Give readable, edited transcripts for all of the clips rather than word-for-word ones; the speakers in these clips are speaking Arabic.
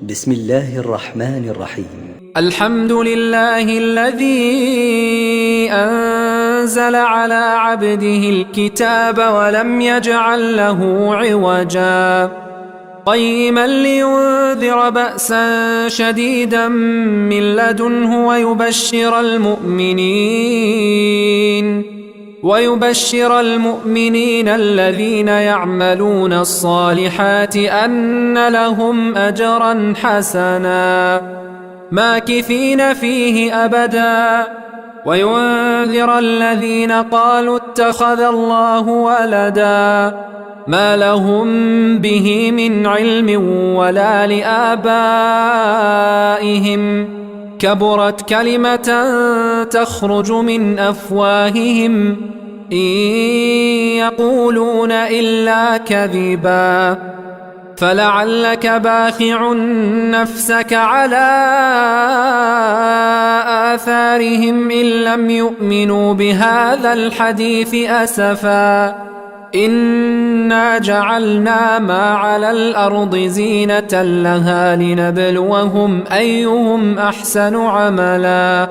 بسم الله الرحمن الرحيم. الحمد لله الذي أنزل على عبده الكتاب ولم يجعل له عوجا قيما لينذر بأسا شديدا من لدنه ويبشر المؤمنين الذين يعملون الصالحات أن لهم أجرا حسنا ماكثين فيه أبدا وينذر الذين قالوا اتخذ الله ولدا ما لهم به من علم ولا لآبائهم كبرت كلمة تخرج من أفواههم إن يقولون إلا كذبا فلعلك باخع نفسك على آثارهم إن لم يؤمنوا بهذا الحديث أسفا إنا جعلنا ما على الأرض زينة لها لنبلوهم أيهم أحسن عملا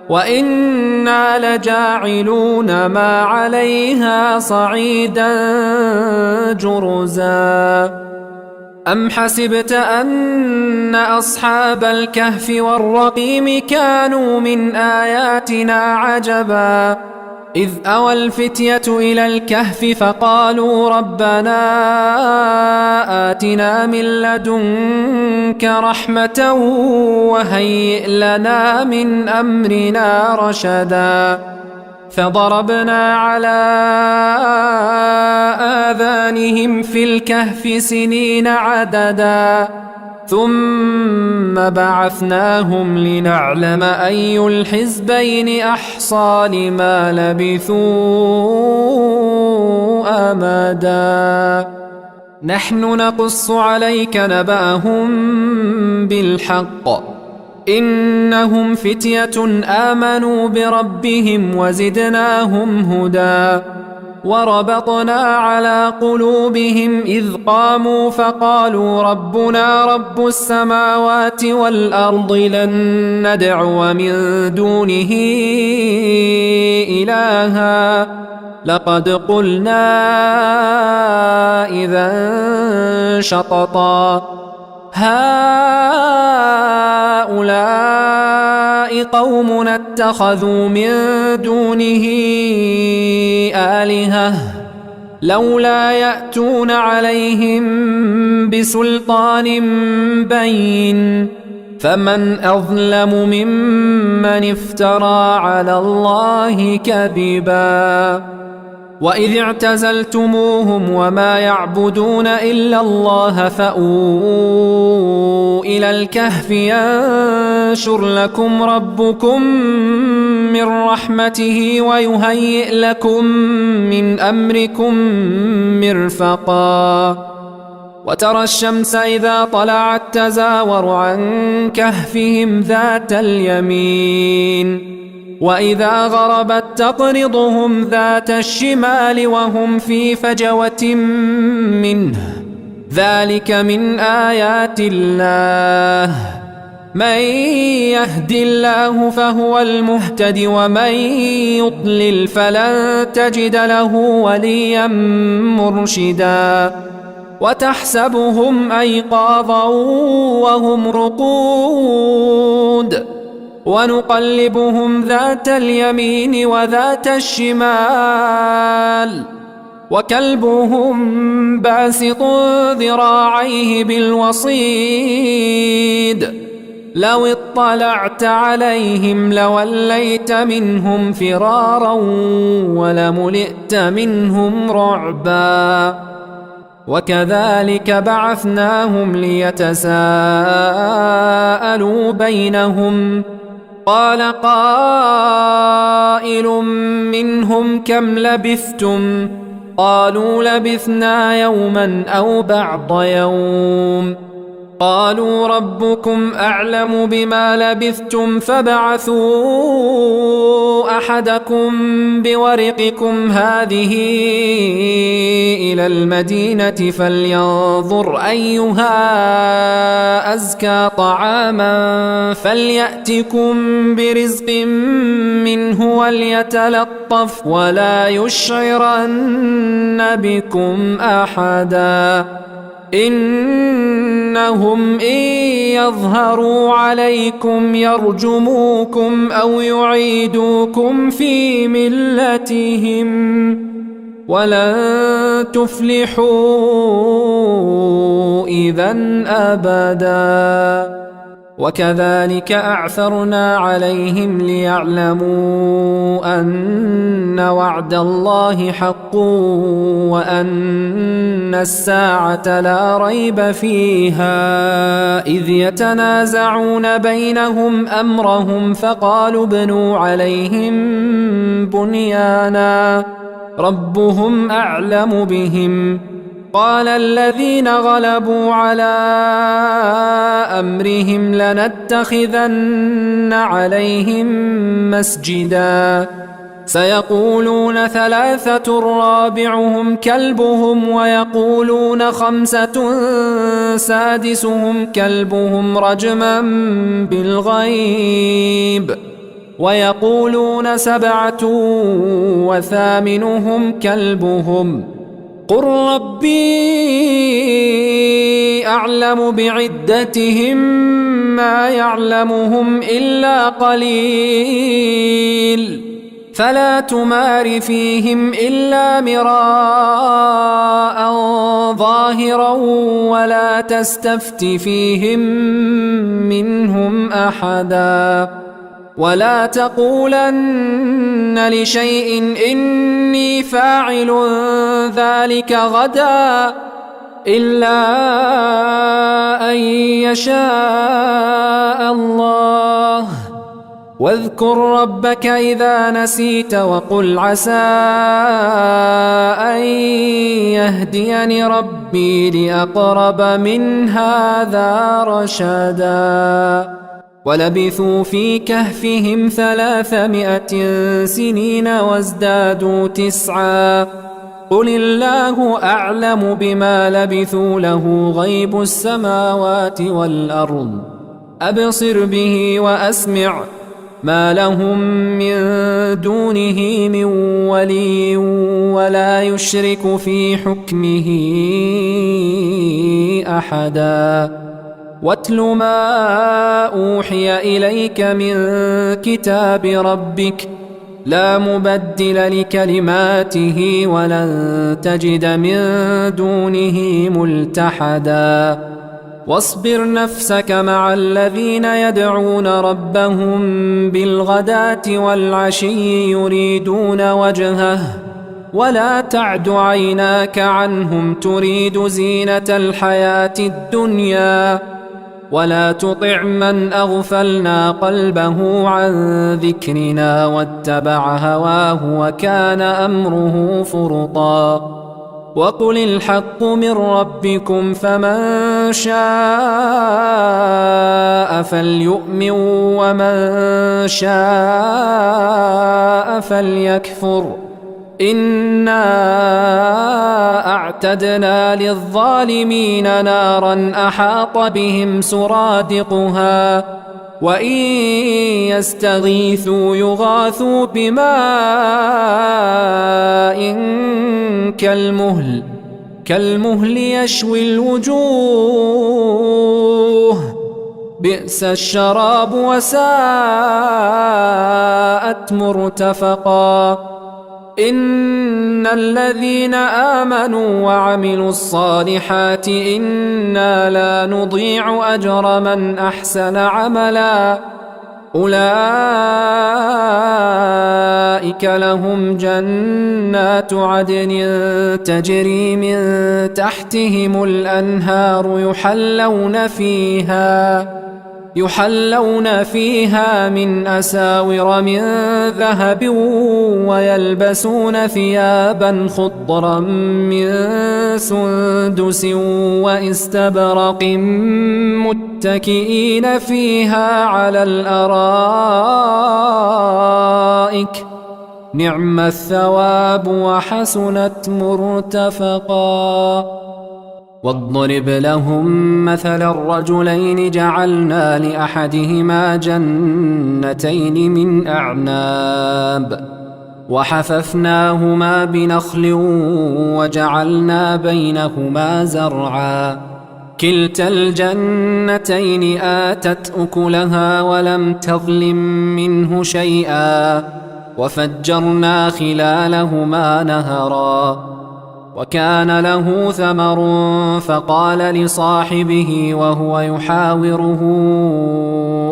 وإنا لجاعلون ما عليها صعيدا جرزا أم حسبت أن أصحاب الكهف والرقيم كانوا من آياتنا عجبا إذ أوى الفتية إلى الكهف فقالوا ربنا آتنا من لدنك رحمة وهيئ لنا من أمرنا رشدا فضربنا على آذانهم في الكهف سنين عددا ثم بعثناهم لنعلم أي الحزبين أحصى لما لبثوا أمدا نحن نقص عليك نبأهم بالحق إنهم فتية آمنوا بربهم وزدناهم هدى وربطنا على قلوبهم إذ قاموا فقالوا ربنا رب السماوات والأرض لن ندعو من دونه إلها لقد قلنا إذا شططا هؤلاء قومنا اتخذوا من دونه آلهة لولا يأتون عليهم بسلطان بين فمن أظلم ممن افترى على الله كذبا وإذ اعتزلتموهم وما يعبدون إلا الله فأووا إلى الكهف ينشر لكم ربكم من رحمته ويهيئ لكم من أمركم مرفقا وترى الشمس إذا طلعت تزاور عن كهفهم ذات اليمين وإذا غربت تقرضهم ذات الشمال وهم في فجوة منه ذلك من آيات الله من يهد الله فهو المهتد ومن يضلل فلن تجد له وليا مرشدا وتحسبهم أيقاظا وهم رقود ونقلبهم ذات اليمين وذات الشمال وكلبهم باسط ذراعيه بالوصيد لو اطلعت عليهم لوليت منهم فرارا ولملئت منهم رعبا وكذلك بعثناهم ليتساءلوا بينهم قال قائل منهم كم لبثتم قالوا لبثنا يوما أو بعض يوم قالوا ربكم أعلم بما لبثتم فابعثوا أحدكم بورقكم هذه إلى المدينة فلينظر أيها أزكى طعاما فليأتكم برزق منه وليتلطف ولا يشعرن بكم أحدا إنهم إن يظهروا عليكم يرجموكم أو يعيدوكم في ملتهم ولن تفلحوا إذن أبدا وكذلك أعثرنا عليهم ليعلموا أن وعد الله حق وأن الساعة لا ريب فيها إذ يتنازعون بينهم أمرهم فقالوا ابنوا عليهم بنيانا ربهم أعلم بهم قال الذين غلبوا على أمرهم لنتخذن عليهم مسجدا سيقولون ثلاثة رابعهم كلبهم ويقولون خمسة سادسهم كلبهم رجما بالغيب ويقولون سبعة وثامنهم كلبهم قل ربي أعلم بعدتهم ما يعلمهم إلا قليل فلا تمار فيهم إلا مراء ظاهرا ولا تستفت فيهم منهم أحدا ولا تقولن لشيء إني فاعل ذلك غدا إلا أن يشاء الله واذكر ربك إذا نسيت وقل عسى أن يهديني ربي لأقرب من هذا رشدا ولبثوا في كهفهم 300 سنين وازدادوا 9 قل الله أعلم بما لبثوا له غيب السماوات والأرض أبصر به وأسمع ما لهم من دونه من ولي ولا يشرك في حكمه أحدا واتل ما أوحي إليك من كتاب ربك لا مبدل لكلماته ولن تجد من دونه ملتحدا واصبر نفسك مع الذين يدعون ربهم بالغداة والعشي يريدون وجهه ولا تعد عيناك عنهم تريد زينة الحياة الدنيا ولا تطع من أغفلنا قلبه عن ذكرنا واتبع هواه وكان أمره فرطا وقل الحق من ربكم فمن شاء فليؤمن ومن شاء فليكفر إنا أعتدنا للظالمين نارا أحاط بهم سرادقها وإن يستغيثوا يغاثوا بماء كالمهل يشوي الوجوه بئس الشراب وساءت مرتفقا إن الذين آمنوا وعملوا الصالحات إنا لا نضيع أجر من أحسن عملا أولئك لهم جنات عدن تجري من يحلون فيها من أساور من ذهب ويلبسون ثيابا خضرا من سندس واستبرق متكئين فيها على الأرائك نعم الثواب وحسنت مرتفقا. واضرب لهم مثل الرجلين جعلنا لأحدهما جنتين من أعناب وحففناهما بنخل وجعلنا بينهما زرعا كلتا الجنتين آتت أكلها ولم تظلم منه شيئا وفجرنا خلالهما نهرا. وكان له ثمر فقال لصاحبه وهو يحاوره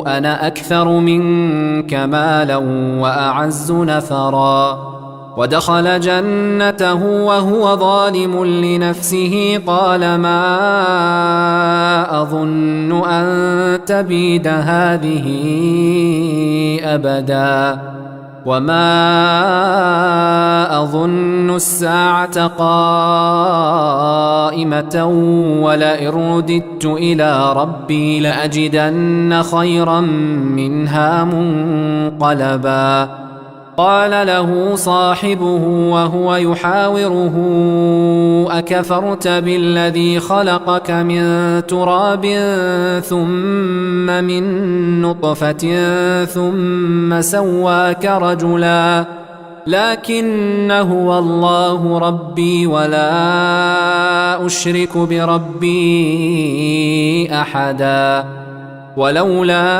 أنا أكثر منك مالا وأعز نفرا. ودخل جنته وهو ظالم لنفسه قال ما أظن أن تبيد هذه أبدا وما أظن الساعة قائمة ولئن رددت إلى ربي لأجدن خيرا منها منقلبا. قال له صاحبه وهو يحاوره أكفرت بالذي خلقك من تراب ثم من نطفة ثم سواك رجلا لكن هو الله ربي ولا أشرك بربي أحدا. ولولا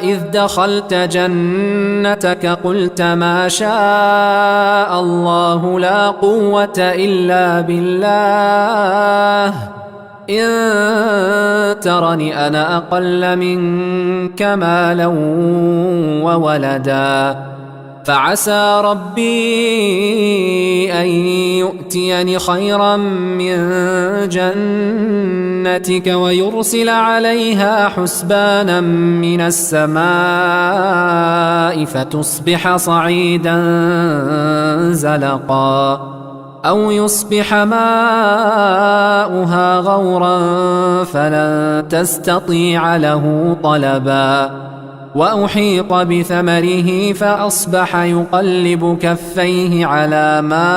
إذ دخلت جنتك قلت ما شاء الله لا قوة إلا بالله إن ترني أنا أقل منك مالا وولدا فعسى ربي أن يؤتيني خيرا من جنتك ويرسل عليها حسبانا من السماء فتصبح صعيدا زلقا أو يصبح ماؤها غورا فلن تستطيع له طلبا. وأحيط بثمره فأصبح يقلب كفيه على ما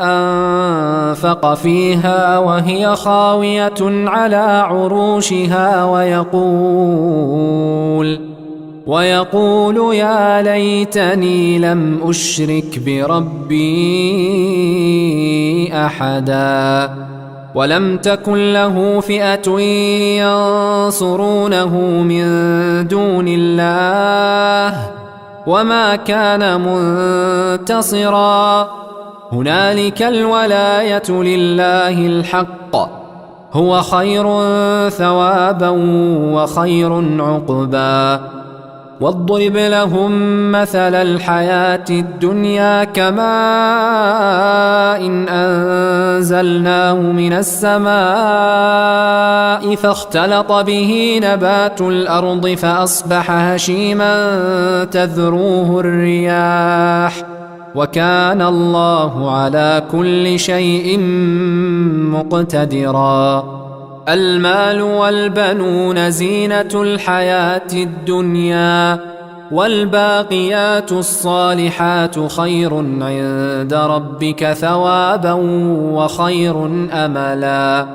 أنفق فيها وهي خاوية على عروشها ويقول يا ليتني لم أشرك بربي أحدا. ولم تكن له فئة ينصرونه من دون الله وما كان منتصرا. هنالك الولاية لله الحق هو خير ثوابا وخير عقبا. واضرب لهم مثل الحياة الدنيا كماء إن أنزلناه من السماء فاختلط به نبات الأرض فأصبح هشيما تذروه الرياح وكان الله على كل شيء مقتدرا. المال والبنون زينة الحياة الدنيا والباقيات الصالحات خير عند ربك ثوابا وخير أملا.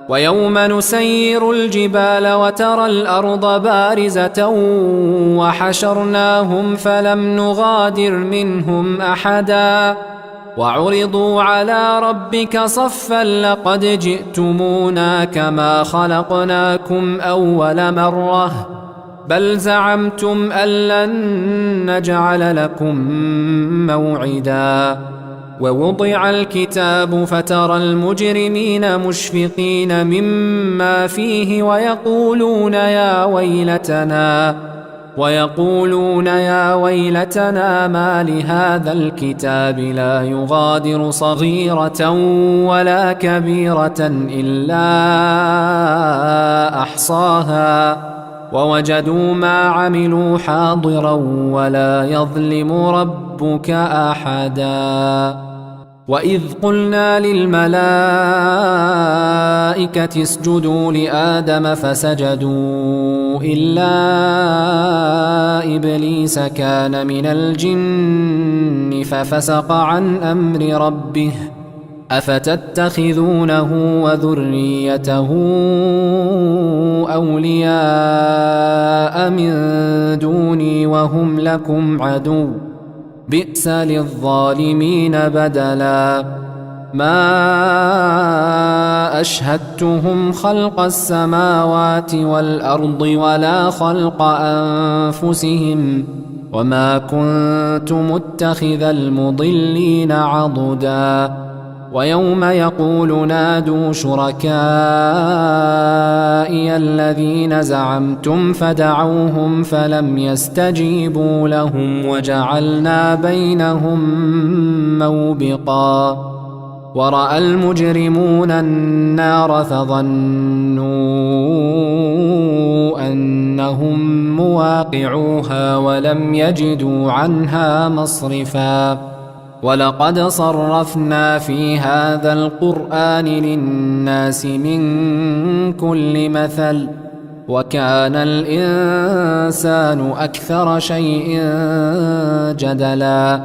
ويوم نسير الجبال وترى الأرض بارزة وحشرناهم فلم نغادر منهم أحدا وعرضوا على ربك صفا لقد جئتمونا كما خلقناكم أول مرة بل زعمتم أن لن نجعل لكم موعدا. ووضع الكتاب فترى المجرمين مشفقين مما فيه ويقولون ويقولون يا ويلتنا ما لهذا الكتاب لا يغادر صغيرة ولا كبيرة إلا أحصاها ووجدوا ما عملوا حاضرا ولا يظلم ربك أحدا. وإذ قلنا للملائكة اسجدوا لآدم فسجدوا إلا إبليس كان من الجن ففسق عن أمر ربه أفتتخذونه وذريته أولياء من دوني وهم لكم عدو بئس للظالمين بدلا. ما أشهدتهم خلق السماوات والأرض ولا خلق أنفسهم وما كنت متخذ المضلين عضدا. ويوم يقول نادوا شركائي الذين زعمتم فدعوهم فلم يستجيبوا لهم وجعلنا بينهم موبقا. ورأى المجرمون النار فظنوا أنهم مواقعوها ولم يجدوا عنها مصرفا. ولقد صرفنا في هذا القرآن للناس من كل مثل وكان الإنسان أكثر شيء جدلا.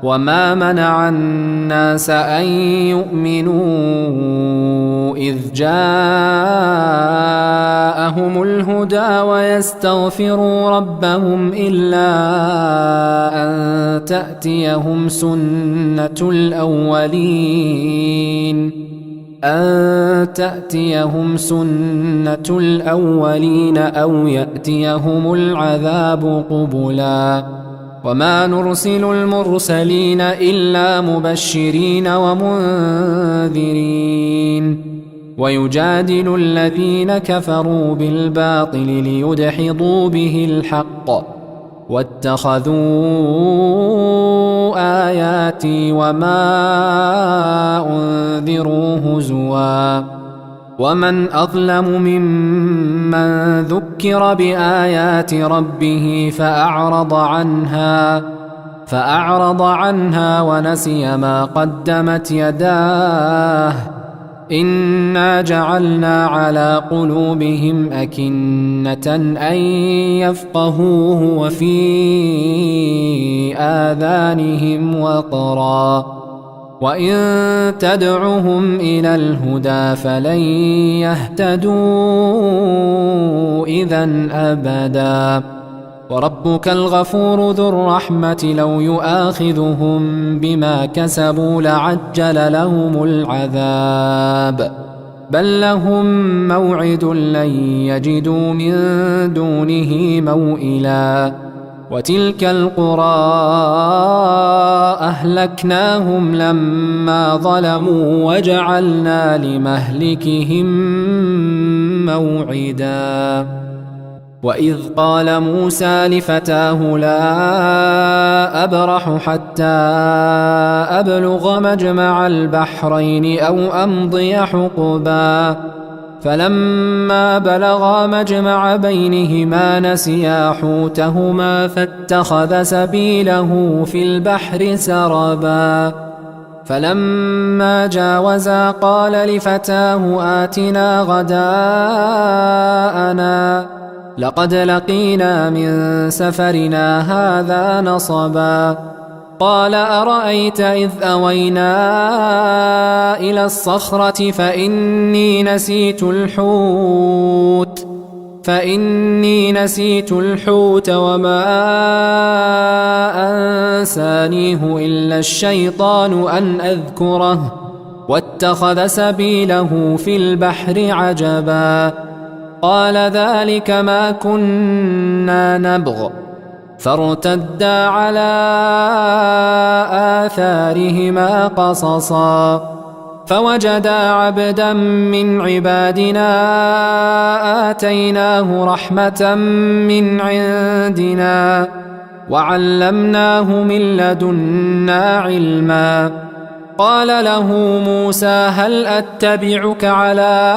وما منع الناس أن يؤمنوا إذ جاءهم الهدى ويستغفروا ربهم إلا أن تأتيهم سنة الأولين أو يأتيهم العذاب قبلا. وما نرسل المرسلين إلا مبشرين ومنذرين ويجادل الذين كفروا بالباطل ليدحضوا به الحق واتخذوا آياتي وما أنذروا هزوا. ومن أظلم ممن ذكر بآيات ربه فأعرض عنها ونسي ما قدمت يداه إنا جعلنا على قلوبهم أكنة أن يفقهوه وفي آذانهم وقرا وإن تدعهم إلى الهدى فلن يهتدوا إذن أبدا. وربك الغفور ذو الرحمة لو يؤاخذهم بما كسبوا لعجل لهم العذاب بل لهم موعد لن يجدوا من دونه موئلا. وتلك القرى أهلكناهم لما ظلموا وجعلنا لمهلكهم موعدا. وإذ قال موسى لفتاه لا أبرح حتى أبلغ مجمع البحرين أو أمضي حقبا فلما بلغا مجمع بينهما نسيا حوتهما فاتخذ سبيله في البحر سربا. فلما جاوزا قال لفتاه آتنا غداءنا لقد لقينا من سفرنا هذا نصبا. قال أرأيت إذ أوينا إلى الصخرة فإني نسيت الحوت وما أنسانيه إلا الشيطان أن أذكره واتخذ سبيله في البحر عجبا. قال ذلك ما كنا نبغ فارتدا على آثارهما قصصا. فوجدا عبدا من عبادنا آتيناه رحمة من عندنا وعلمناه من لدنا علما. قال له موسى هل أتبعك على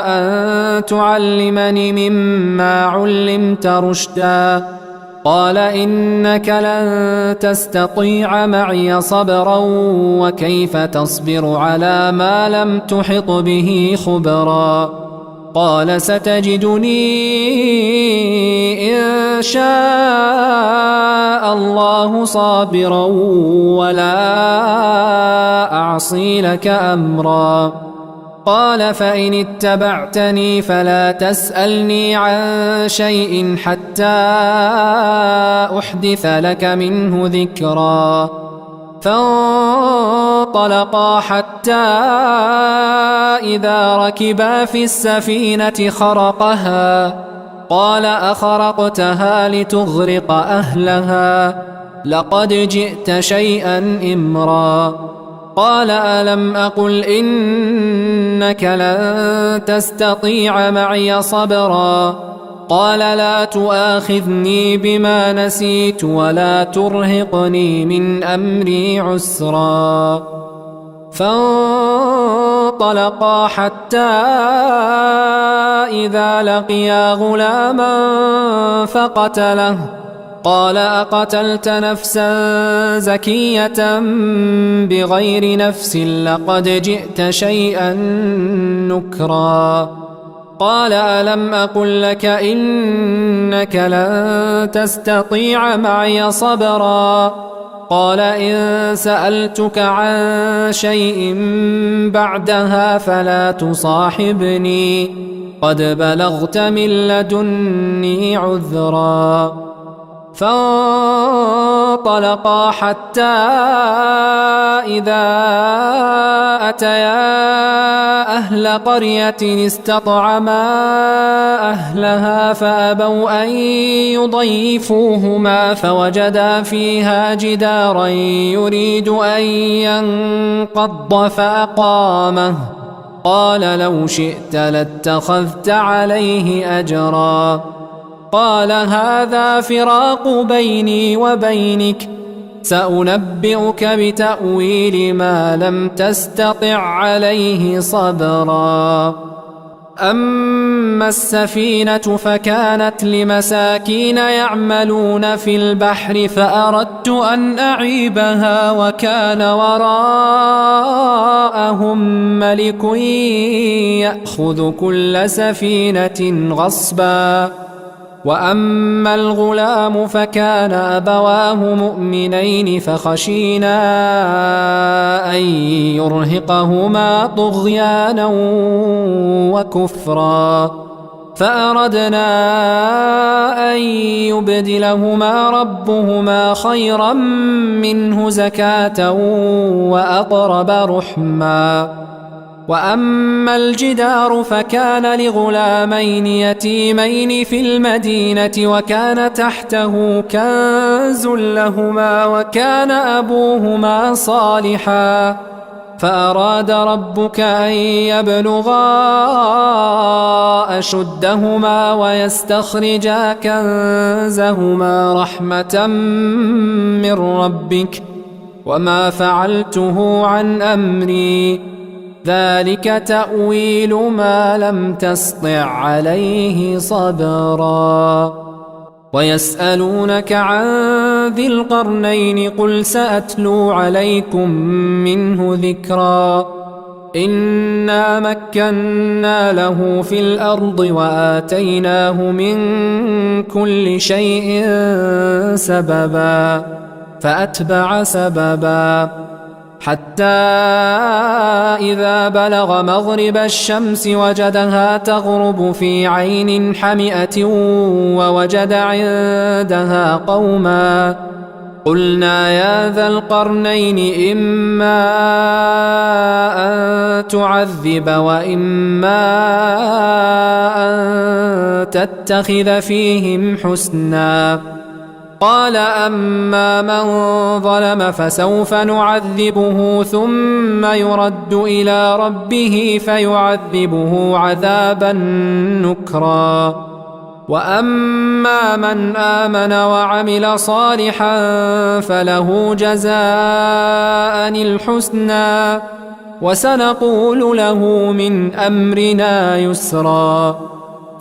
أن تعلمني مما علمت رشدا؟ قال إنك لن تستطيع معي صبرا وكيف تصبر على ما لم تحط به خبرا. قال ستجدني إن شاء الله صابرا ولا أعصي لك أمرا. قال فإن اتبعتني فلا تسألني عن شيء حتى أحدث لك منه ذكرا. فانطلقا حتى إذا ركبا في السفينة خرقها قال أخرقتها لتغرق أهلها لقد جئت شيئا إمرا. قال ألم أقل إنك لن تستطيع معي صبرا؟ قال لا تؤاخذني بما نسيت ولا ترهقني من أمري عسرا. فانطلقا حتى إذا لقيا غلاما فقتله قال أقتلت نفسا زكية بغير نفس لقد جئت شيئا نكرا. قال ألم أقل لك إنك لن تستطيع معي صبرا؟ قال إن سألتك عن شيء بعدها فلا تصاحبني قد بلغت من لدني عذرا. فانطلقا حتى إذا أتيا أهل قرية استطعما أهلها فأبوا أن يضيفوهما فوجدا فيها جدارا يريد أن ينقض فأقامه. قال لو شئت لاتخذت عليه أجرا. قال هذا فراق بيني وبينك سأنبئك بتأويل ما لم تستطع عليه صبرا. أما السفينة فكانت لمساكين يعملون في البحر فأردت أن أعيبها وكان وراءهم ملك يأخذ كل سفينة غصبا. وأما الغلام فكان أبواه مؤمنين فخشينا أن يرهقهما طغيانا وكفرا فأردنا أن يبدلهما ربهما خيرا منه زكاة وأقرب رحما. وأما الجدار فكان لغلامين يتيمين في المدينة وكان تحته كنز لهما وكان أبوهما صالحا فأراد ربك أن يبلغا أشدهما ويستخرجا كنزهما رحمة من ربك وما فعلته عن أمري ذلك تأويل ما لم تسطع عليه صبرا. ويسألونك عن ذي القرنين قل سأتلو عليكم منه ذكرا. إنا مكنا له في الأرض وآتيناه من كل شيء سببا فأتبع سببا حتى إذا بلغ مغرب الشمس وجدها تغرب في عين حمئة ووجد عندها قوما قلنا يا ذا القرنين إما أن تعذب وإما أن تتخذ فيهم حسنا قال أما من ظلم فسوف نعذبه ثم يرد إلى ربه فيعذبه عذابا نكرا وأما من آمن وعمل صالحا فله جزاء الحسنى وسنقول له من أمرنا يسرا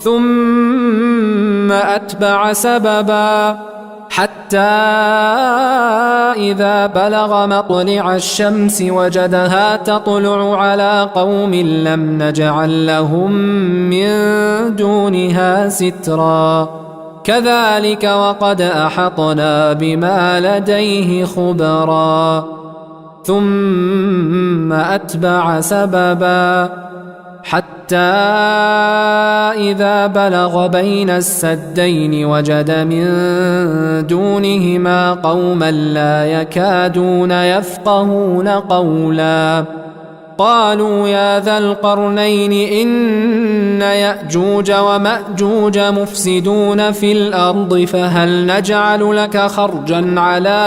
ثم أتبع سببا حتى إذا بلغ مطلع الشمس وجدها تطلع على قوم لم نجعل لهم من دونها سترا كذلك وقد أحطنا بما لديه خبرا ثم أتبع سببا حتى إذا بلغ بين السدين وجد من دونهما قوما لا يكادون يفقهون قولا قالوا يا ذا القرنين إن يأجوج ومأجوج مفسدون في الأرض فهل نجعل لك خرجا على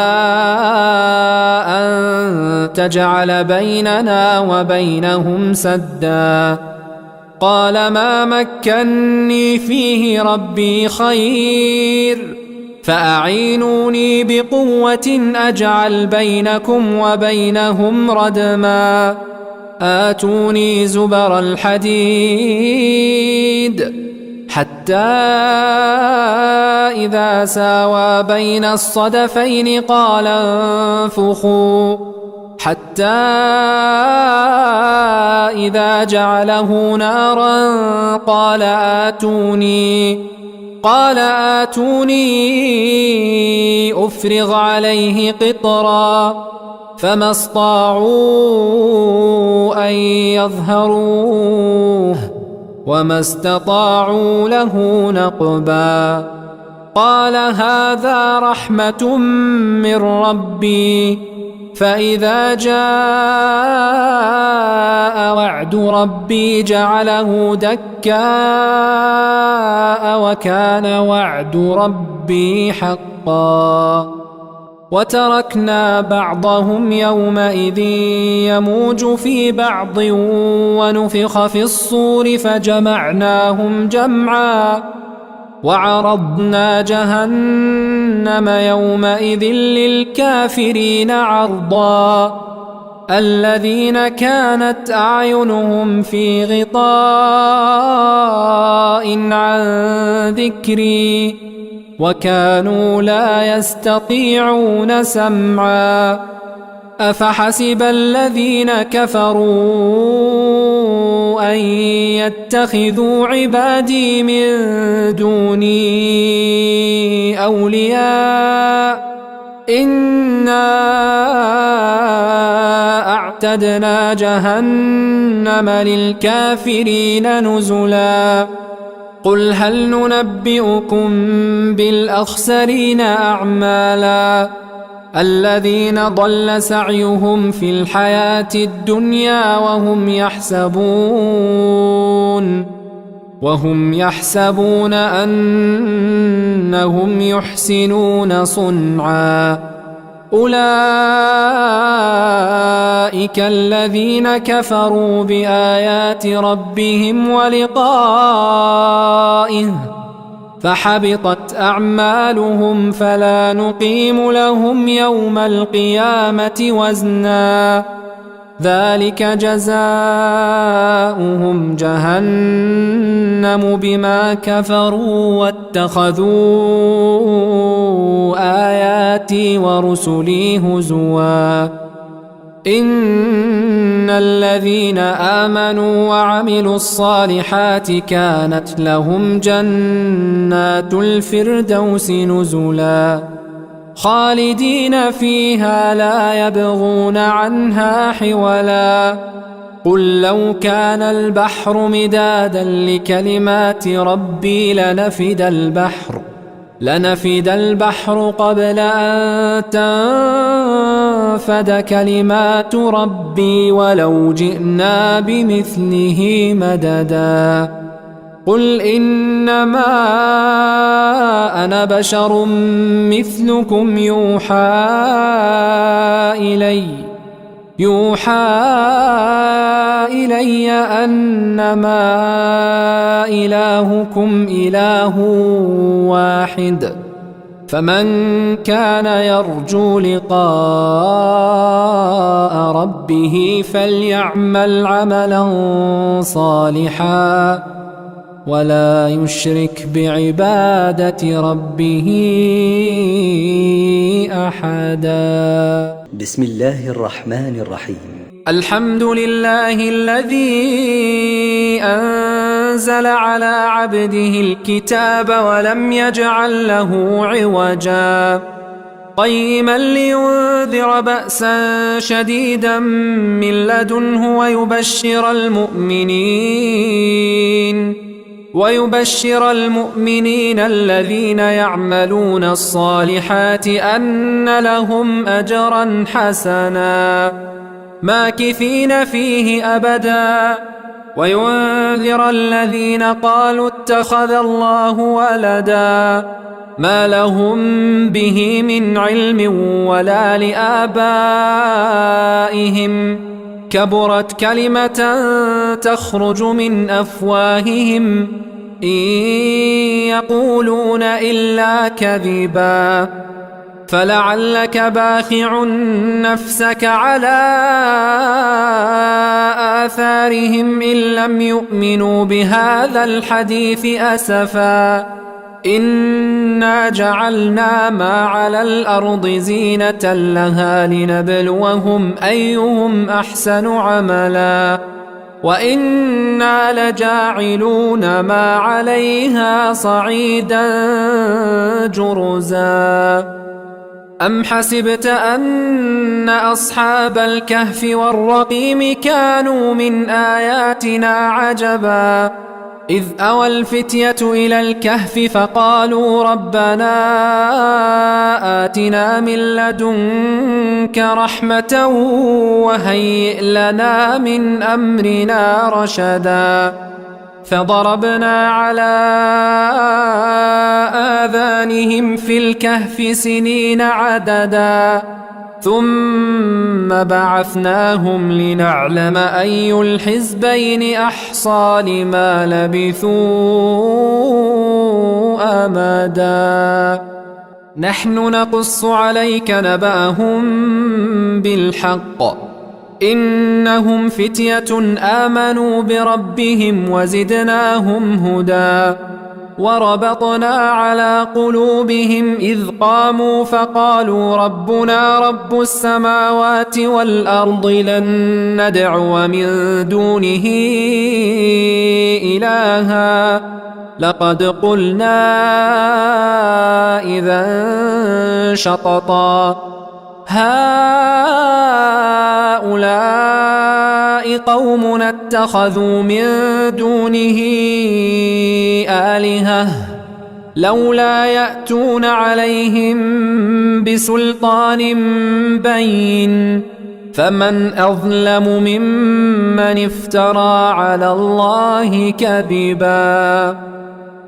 أن تجعل بيننا وبينهم سدا قال ما مكني فيه ربي خير فأعينوني بقوة أجعل بينكم وبينهم ردما آتوني زبر الحديد حتى إذا ساوى بين الصدفين قال انفخوا حتى إذا جعله نارا قال آتوني أفرغ عليه قطرا فما استطاعوا أن يظهروه وما استطاعوا له نقبا قال هذا رحمة من ربي فإذا جاء وعد ربي جعله دكاء وكان وعد ربي حقا وتركنا بعضهم يومئذ يموج في بعض ونفخ في الصور فجمعناهم جمعا وعرضنا جهنم يومئذ للكافرين عرضا الذين كانت أعينهم في غطاء عن ذكري وكانوا لا يستطيعون سمعا أفحسب الذين كفروا أن يتخذوا عبادي من دوني أولياء إنا أعتدنا جهنم للكافرين نزلا قل هل ننبئكم بالأخسرين أعمالا الذين ضل سعيهم في الحياة الدنيا وهم يحسبون أنهم يحسنون صنعا أولئك الذين كفروا بآيات ربهم ولقائه فحبطت أعمالهم فلا نقيم لهم يوم القيامة وزنا ذلك جزاؤهم جهنم بما كفروا واتخذوا آياتي ورسلي هزوا إن الذين آمنوا وعملوا الصالحات كانت لهم جنات الفردوس نزلا خالدين فيها لا يبغون عنها حولا قل لو كان البحر مدادا لكلمات ربي لنفد البحر قبل أن تنفد كلمات ربي ولو جئنا بمثله مددا قل إنما أنا بشر مثلكم يوحى إلي أنما إلهكم إله واحد فمن كان يرجو لقاء ربه فليعمل عملا صالحا ولا يشرك بعبادة ربه أحدا. بسم الله الرحمن الرحيم. الحمد لله الذي أنزل على عبده الكتاب ولم يجعل له عوجا قيما لينذر بأسا شديدا من لدنه ويبشر المؤمنين الذين يعملون الصالحات أن لهم أجرا حسنا ماكثين فيه أبدا وينذر الذين قالوا اتخذ الله ولدا ما لهم به من علم ولا لآبائهم كبرت كلمة تخرج من أفواههم إن يقولون إلا كذبا فلعلك باخع نفسك على آثارهم إن لم يؤمنوا بهذا الحديث أسفا إنا جعلنا ما على الأرض زينة لها لنبلوهم أيهم أحسن عملا وإنا لجاعلون ما عليها صعيدا جرزا أم حسبت أن أصحاب الكهف والرقيم كانوا من آياتنا عجبا إذ أوى الفتية إلى الكهف فقالوا ربنا آتنا من لدنك رحمة وهيئ لنا من أمرنا رشدا فضربنا على آذانهم في الكهف سنين عددا ثم بعثناهم لنعلم أي الحزبين أحصى لما لبثوا أمدا نحن نقص عليك نبأهم بالحق إنهم فتية آمنوا بربهم وزدناهم هدى وربطنا على قلوبهم إذ قاموا فقالوا ربنا رب السماوات والأرض لن ندعو من دونه إلها لقد قلنا إذا شططا هؤلاء قومنا اتخذوا من دونه آلهة لولا يأتون عليهم بسلطان بين فمن أظلم ممن افترى على الله كذبا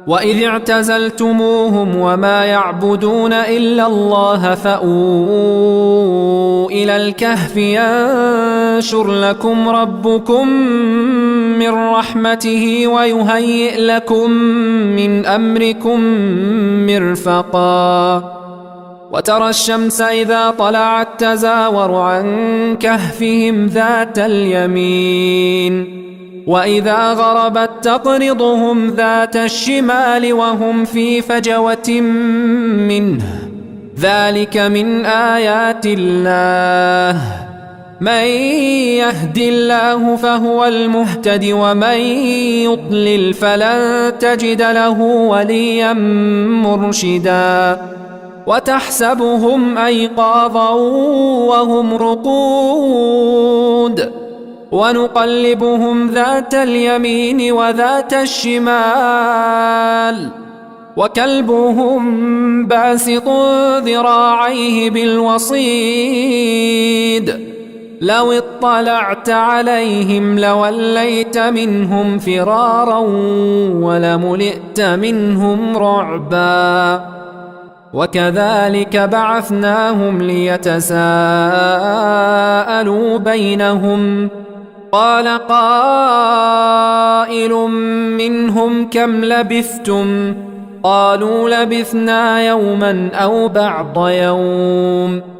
وإذ اعتزلتموهم وما يعبدون إلا الله فأووا إلى الكهف ينشر لكم ربكم من رحمته ويهيئ لكم من أمركم مرفقا وترى الشمس إذا طلعت تزاور عن كهفهم ذات اليمين وإذا غربت تقرضهم ذات الشمال وهم في فجوة منه ذلك من آيات الله من يهد الله فهو المهتد ومن يضلل فلن تجد له وليا مرشدا وتحسبهم أيقاظا وهم رقود ونقلبهم ذات اليمين وذات الشمال وكلبهم باسط ذراعيه بالوصيد لو اطلعت عليهم لوليت منهم فرارا ولملئت منهم رعبا وكذلك بعثناهم ليتساءلوا بينهم قال قائل منهم كم لبثتم قالوا لبثنا يوما أو بعض يوم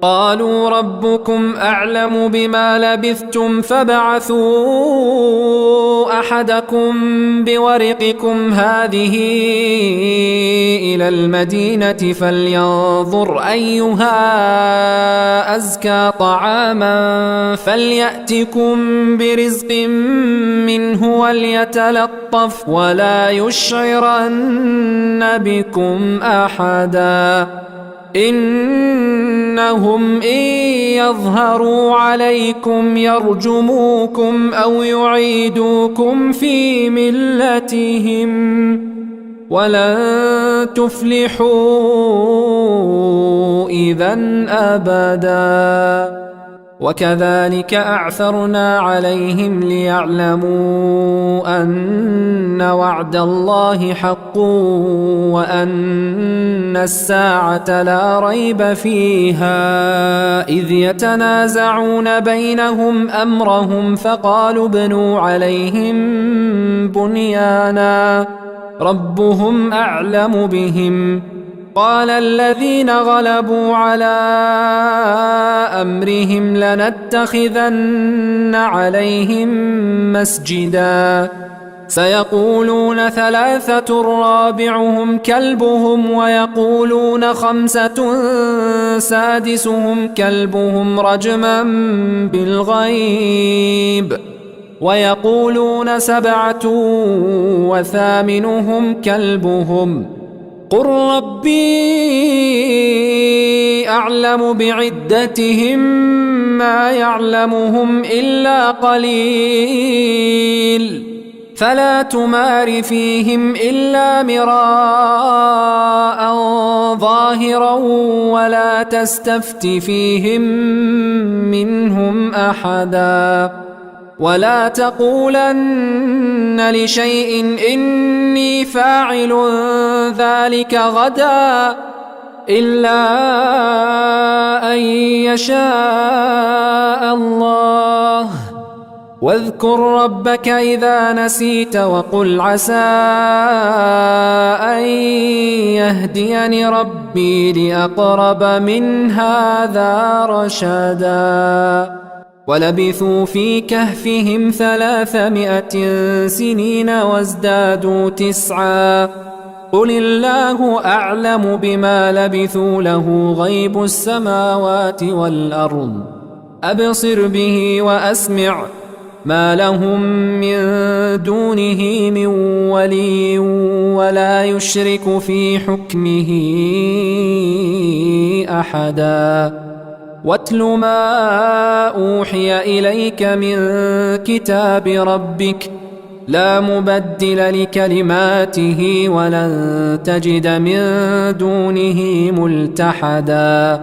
قالوا ربكم أعلم بما لبثتم فابعثوا أحدكم بورقكم هذه إلى المدينة فلينظر أيها أزكى طعاما فليأتكم برزق منه وليتلطف ولا يشعرن بكم أحدا إنهم إن يظهروا عليكم يرجموكم أو يعيدوكم في ملتهم ولن تفلحوا إذن أبدا وكذلك أعثرنا عليهم ليعلموا أن وعد الله حق وأن الساعة لا ريب فيها إذ يتنازعون بينهم أمرهم فقالوا ابنوا عليهم بنيانا ربهم أعلم بهم قال الذين غلبوا على أمرهم لنتخذن عليهم مسجدا سيقولون ثلاثة رابعهم كلبهم ويقولون خمسة سادسهم كلبهم رجما بالغيب ويقولون سبعة وثامنهم كلبهم قل ربي أعلم بعدتهم ما يعلمهم إلا قليل فلا تمار فيهم إلا مراء ظاهرا ولا تستفت فيهم منهم أحدا ولا تقولن لشيء إني فاعل ذلك غدا إلا أن يشاء الله واذكر ربك إذا نسيت وقل عسى أن يهديني ربي لأقرب من هذا رشدا ولبثوا في كهفهم 300 سنين وازدادوا 9 قل الله أعلم بما لبثوا له غيب السماوات والأرض أبصر به وأسمع ما لهم من دونه من ولي ولا يشرك في حكمه أحدا واتل ما أوحي إليك من كتاب ربك لا مبدل لكلماته ولن تجد من دونه ملتحدا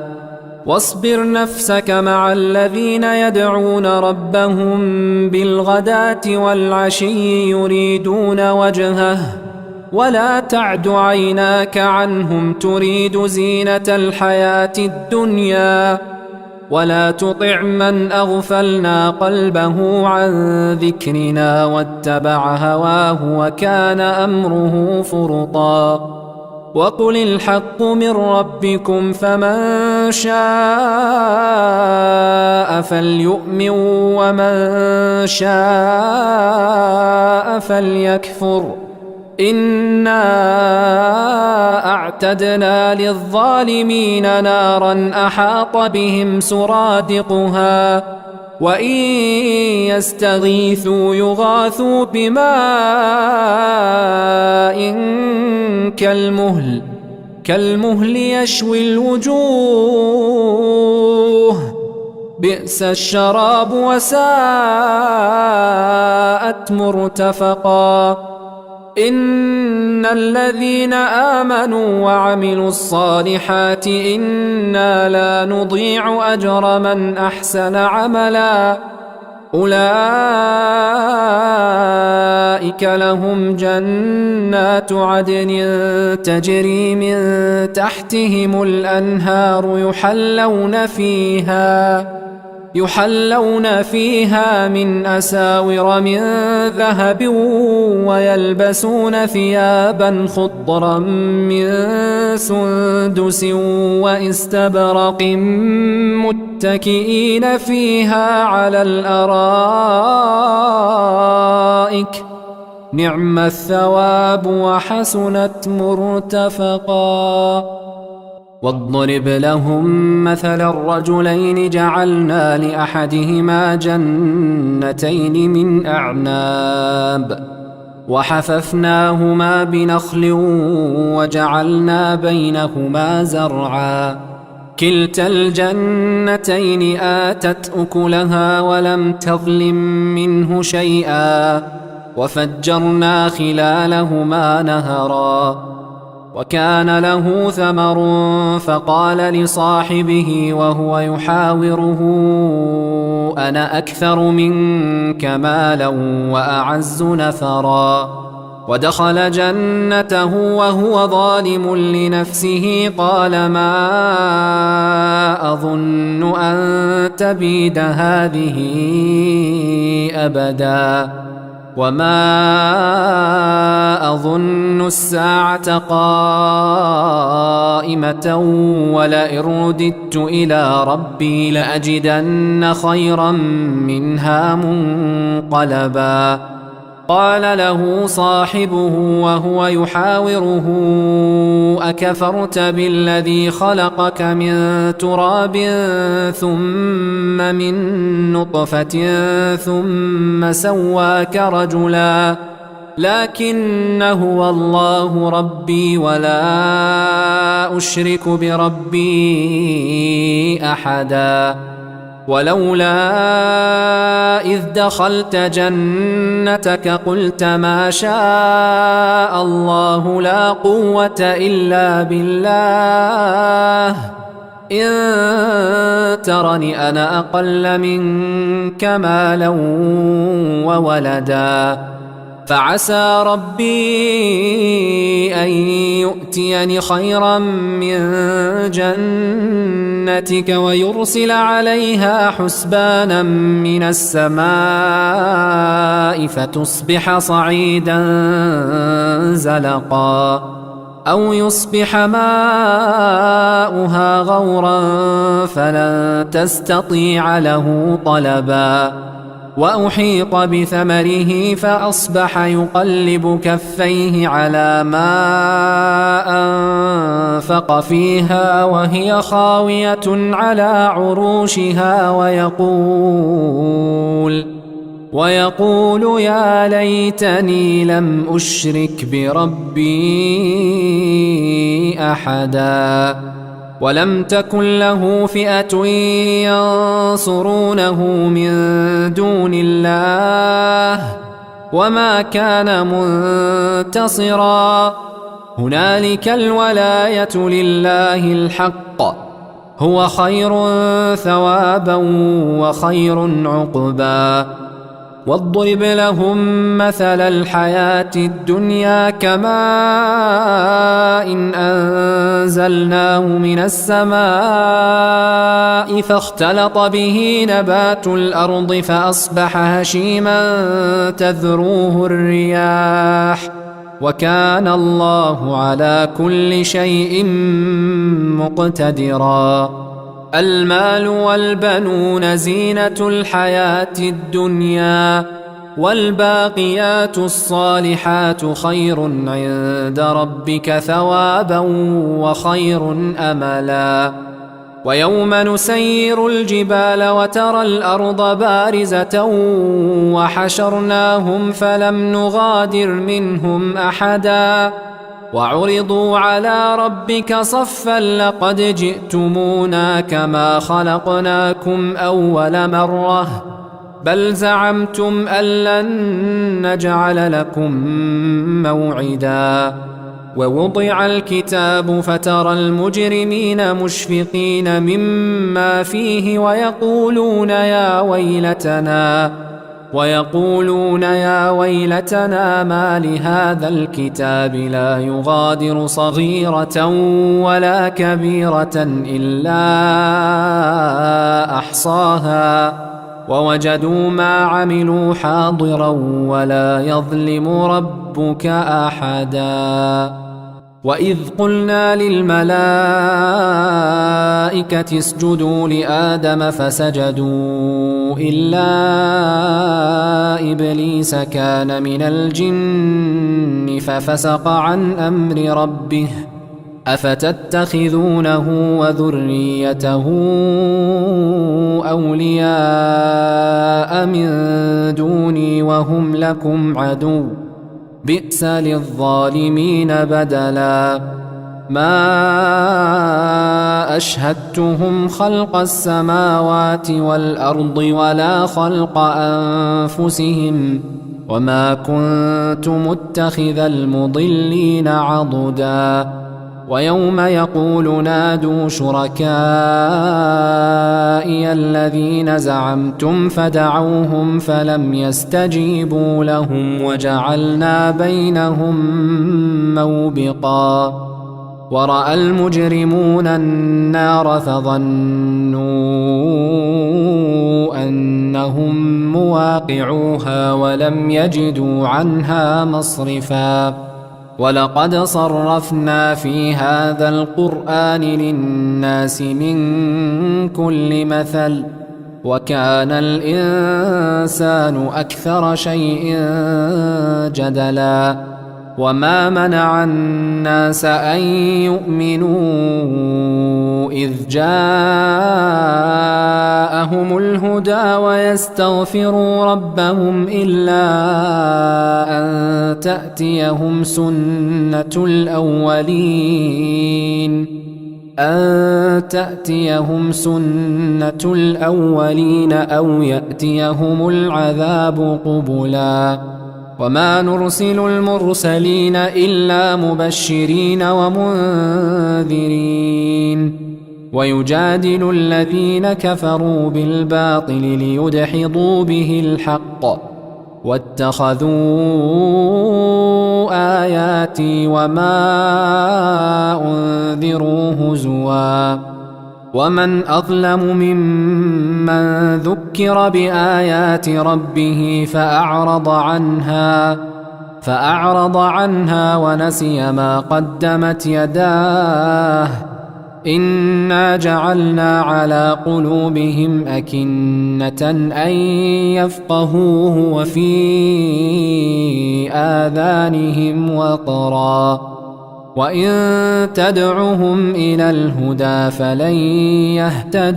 واصبر نفسك مع الذين يدعون ربهم بالغداة والعشي يريدون وجهه ولا تعد عيناك عنهم تريد زينة الحياة الدنيا ولا تطع من أغفلنا قلبه عن ذكرنا واتبع هواه وكان أمره فرطا وقل الحق من ربكم فمن شاء فليؤمن ومن شاء فليكفر إنا أعتدنا للظالمين نارا أحاط بهم سرادقها وإن يستغيثوا يغاثوا بماء كالمهل يشوي الوجوه بئس الشراب وساءت مرتفقا إن الذين آمنوا وعملوا الصالحات إنا لا نضيع أجر من أحسن عملا أولئك لهم جنات عدن تجري من تحتهم الأنهار يحلون فيها من أساور من ذهب ويلبسون ثيابا خضرا من سندس واستبرق متكئين فيها على الأرائك نعم الثواب وحسنت مرتفقا واضرب لهم مثل الرجلين جعلنا لأحدهما جنتين من أعناب وحففناهما بنخل وجعلنا بينهما زرعا كلتا الجنتين آتت أكلها ولم تظلم منه شيئا وفجرنا خلالهما نهرا وكان له ثمر فقال لصاحبه وهو يحاوره أنا أكثر منك مالا وأعز نفرا ودخل جنته وهو ظالم لنفسه قال ما أظن أن تبيد هذه أبدا وما أظن الساعة قائمة ولئن رددت إلى ربي لأجدن خيرا منها منقلبا قال له صاحبه وهو يحاوره أكفرت بالذي خلقك من تراب ثم من نطفة ثم سواك رجلا لكن هو الله ربي ولا أشرك بربي أحدا ولولا إذ دخلت جنتك قلت ما شاء الله لا قوة إلا بالله إن ترني أنا أقل منك مالا وولدا فعسى ربي أن يؤتيني خيرا من جنتك ويرسل عليها حسبانا من السماء فتصبح صعيدا زلقا أو يصبح ماؤها غورا فلن تستطيع له طلبا وأحيط بثمره فأصبح يقلب كفيه على ما أنفق فيها وهي خاوية على عروشها ويقول يا ليتني لم أشرك بربي أحدا ولم تكن له فئة ينصرونه من دون الله وما كان منتصرا هنالك الولاية لله الحق هو خير ثوابا وخير عقبا واضرب لهم مثل الحياة الدنيا كماء إن أنزلناه من السماء فاختلط به نبات الأرض فأصبح هشيما تذروه الرياح وكان الله على كل شيء مقتدرا المال والبنون زينة الحياة الدنيا والباقيات الصالحات خير عند ربك ثوابا وخير أملا ويوم نسير الجبال وترى الأرض بارزة وحشرناهم فلم نغادر منهم أحدا وعرضوا على ربك صفا لقد جئتمونا كما خلقناكم أول مرة بل زعمتم أن لن نجعل لكم موعدا ووضع الكتاب فترى المجرمين مشفقين مما فيه ويقولون يا ويلتنا ما لهذا الكتاب لا يغادر صغيرة ولا كبيرة إلا أحصاها ووجدوا ما عملوا حاضرا ولا يظلم ربك أحدا. وإذ قلنا للملائكة اسجدوا لآدم فسجدوا إلا إبليس كان من الجن ففسق عن أمر ربه أفتتخذونه وذريته أولياء من دوني وهم لكم عدو بئس للظالمين بدلا. ما أشهدتهم خلق السماوات والأرض ولا خلق أنفسهم وما كنت متخذ المضلين عضدا. ويوم يقول نادوا شركائي الذين زعمتم فدعوهم فلم يستجيبوا لهم وجعلنا بينهم موبقا. ورأى المجرمون النار فظنوا أنهم مواقعوها ولم يجدوا عنها مصرفا. ولقد صرفنا في هذا القرآن للناس من كل مثل وكان الإنسان أكثر شيء جدلا. وما منع الناس أن يؤمنوا إذ جاءهم الهدى ويستغفروا ربهم إلا أن تأتيهم سنة الأولين أو يأتيهم العذاب قبلا. وما نرسل المرسلين إلا مبشرين ومنذرين ويجادل الذين كفروا بالباطل ليدحضوا به الحق واتخذوا آياتي وما أنذروا هزوا. ومن أظلم ممن ذكر بآيات ربه فأعرض عنها ونسي ما قدمت يداه إنا جعلنا على قلوبهم أكنة أن يفقهوه وفي آذانهم وقرا وإن تدعهم إلى الهدى فلن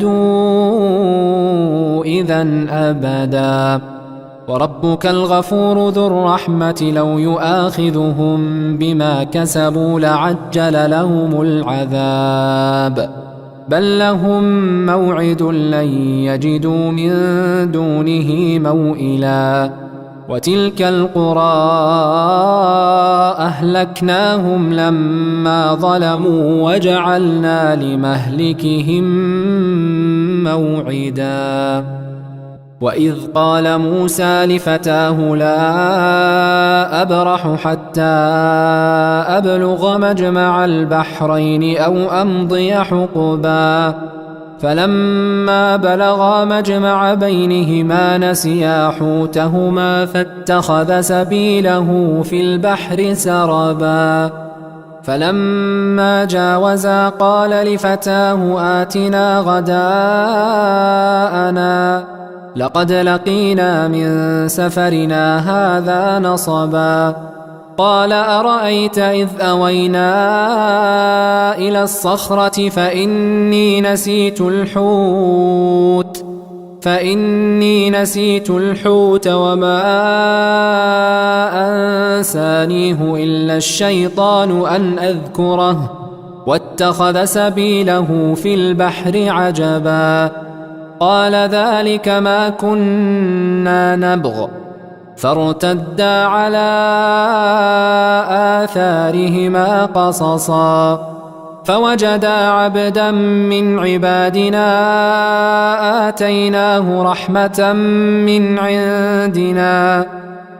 يهتدوا إذن أبدا. وربك الغفور ذو الرحمة لو يؤاخذهم بما كسبوا لعجل لهم العذاب بل لهم موعد لن يجدوا من دونه موئلا. وتلك القرى أهلكناهم لما ظلموا وجعلنا لمهلكهم موعدا. وإذ قال موسى لفتاه لا أبرح حتى أبلغ مجمع البحرين أو أمضي حقبا فلما بلغا مجمع بينهما نسيا حوتهما فاتخذ سبيله في البحر سربا. فلما جاوزا قال لفتاه آتنا غداءنا لقد لقينا من سفرنا هذا نصبا. قال أرأيت إذ أوينا إلى الصخرة فإني نسيت الحوت وما أنسانيه إلا الشيطان أن أذكره واتخذ سبيله في البحر عجبا. قال ذلك ما كنا نبغ فارتدا على آثارهما قصصا فوجدا عبدا من عبادنا آتيناه رحمة من عندنا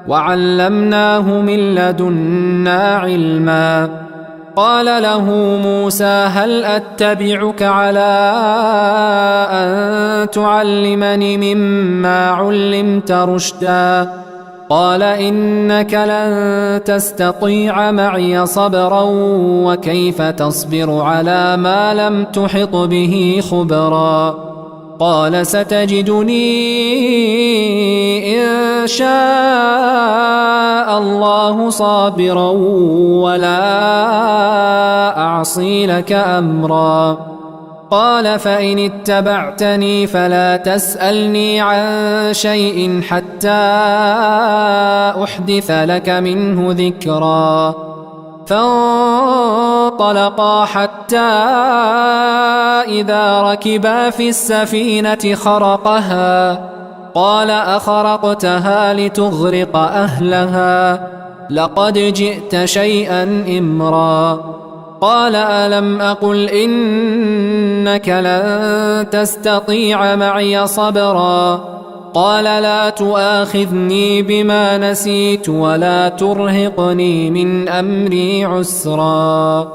وعلمناه من لدنا علما قال له موسى هل أتبعك على أن تعلمني مما علمت رشدا قال إنك لن تستطيع معي صبرا وكيف تصبر على ما لم تحط به خبرا قال ستجدني إن شاء الله صابرا ولا أعصي لك أمرا قال فإن اتبعتني فلا تسألني عن شيء حتى أحدث لك منه ذكرا فانطلقا حتى إذا ركبا في السفينة خرقها قال أخرقتها لتغرق أهلها لقد جئت شيئا إمرا قال ألم أقل إنك لن تستطيع معي صبرا قال لا تؤاخذني بما نسيت ولا ترهقني من أمري عسرا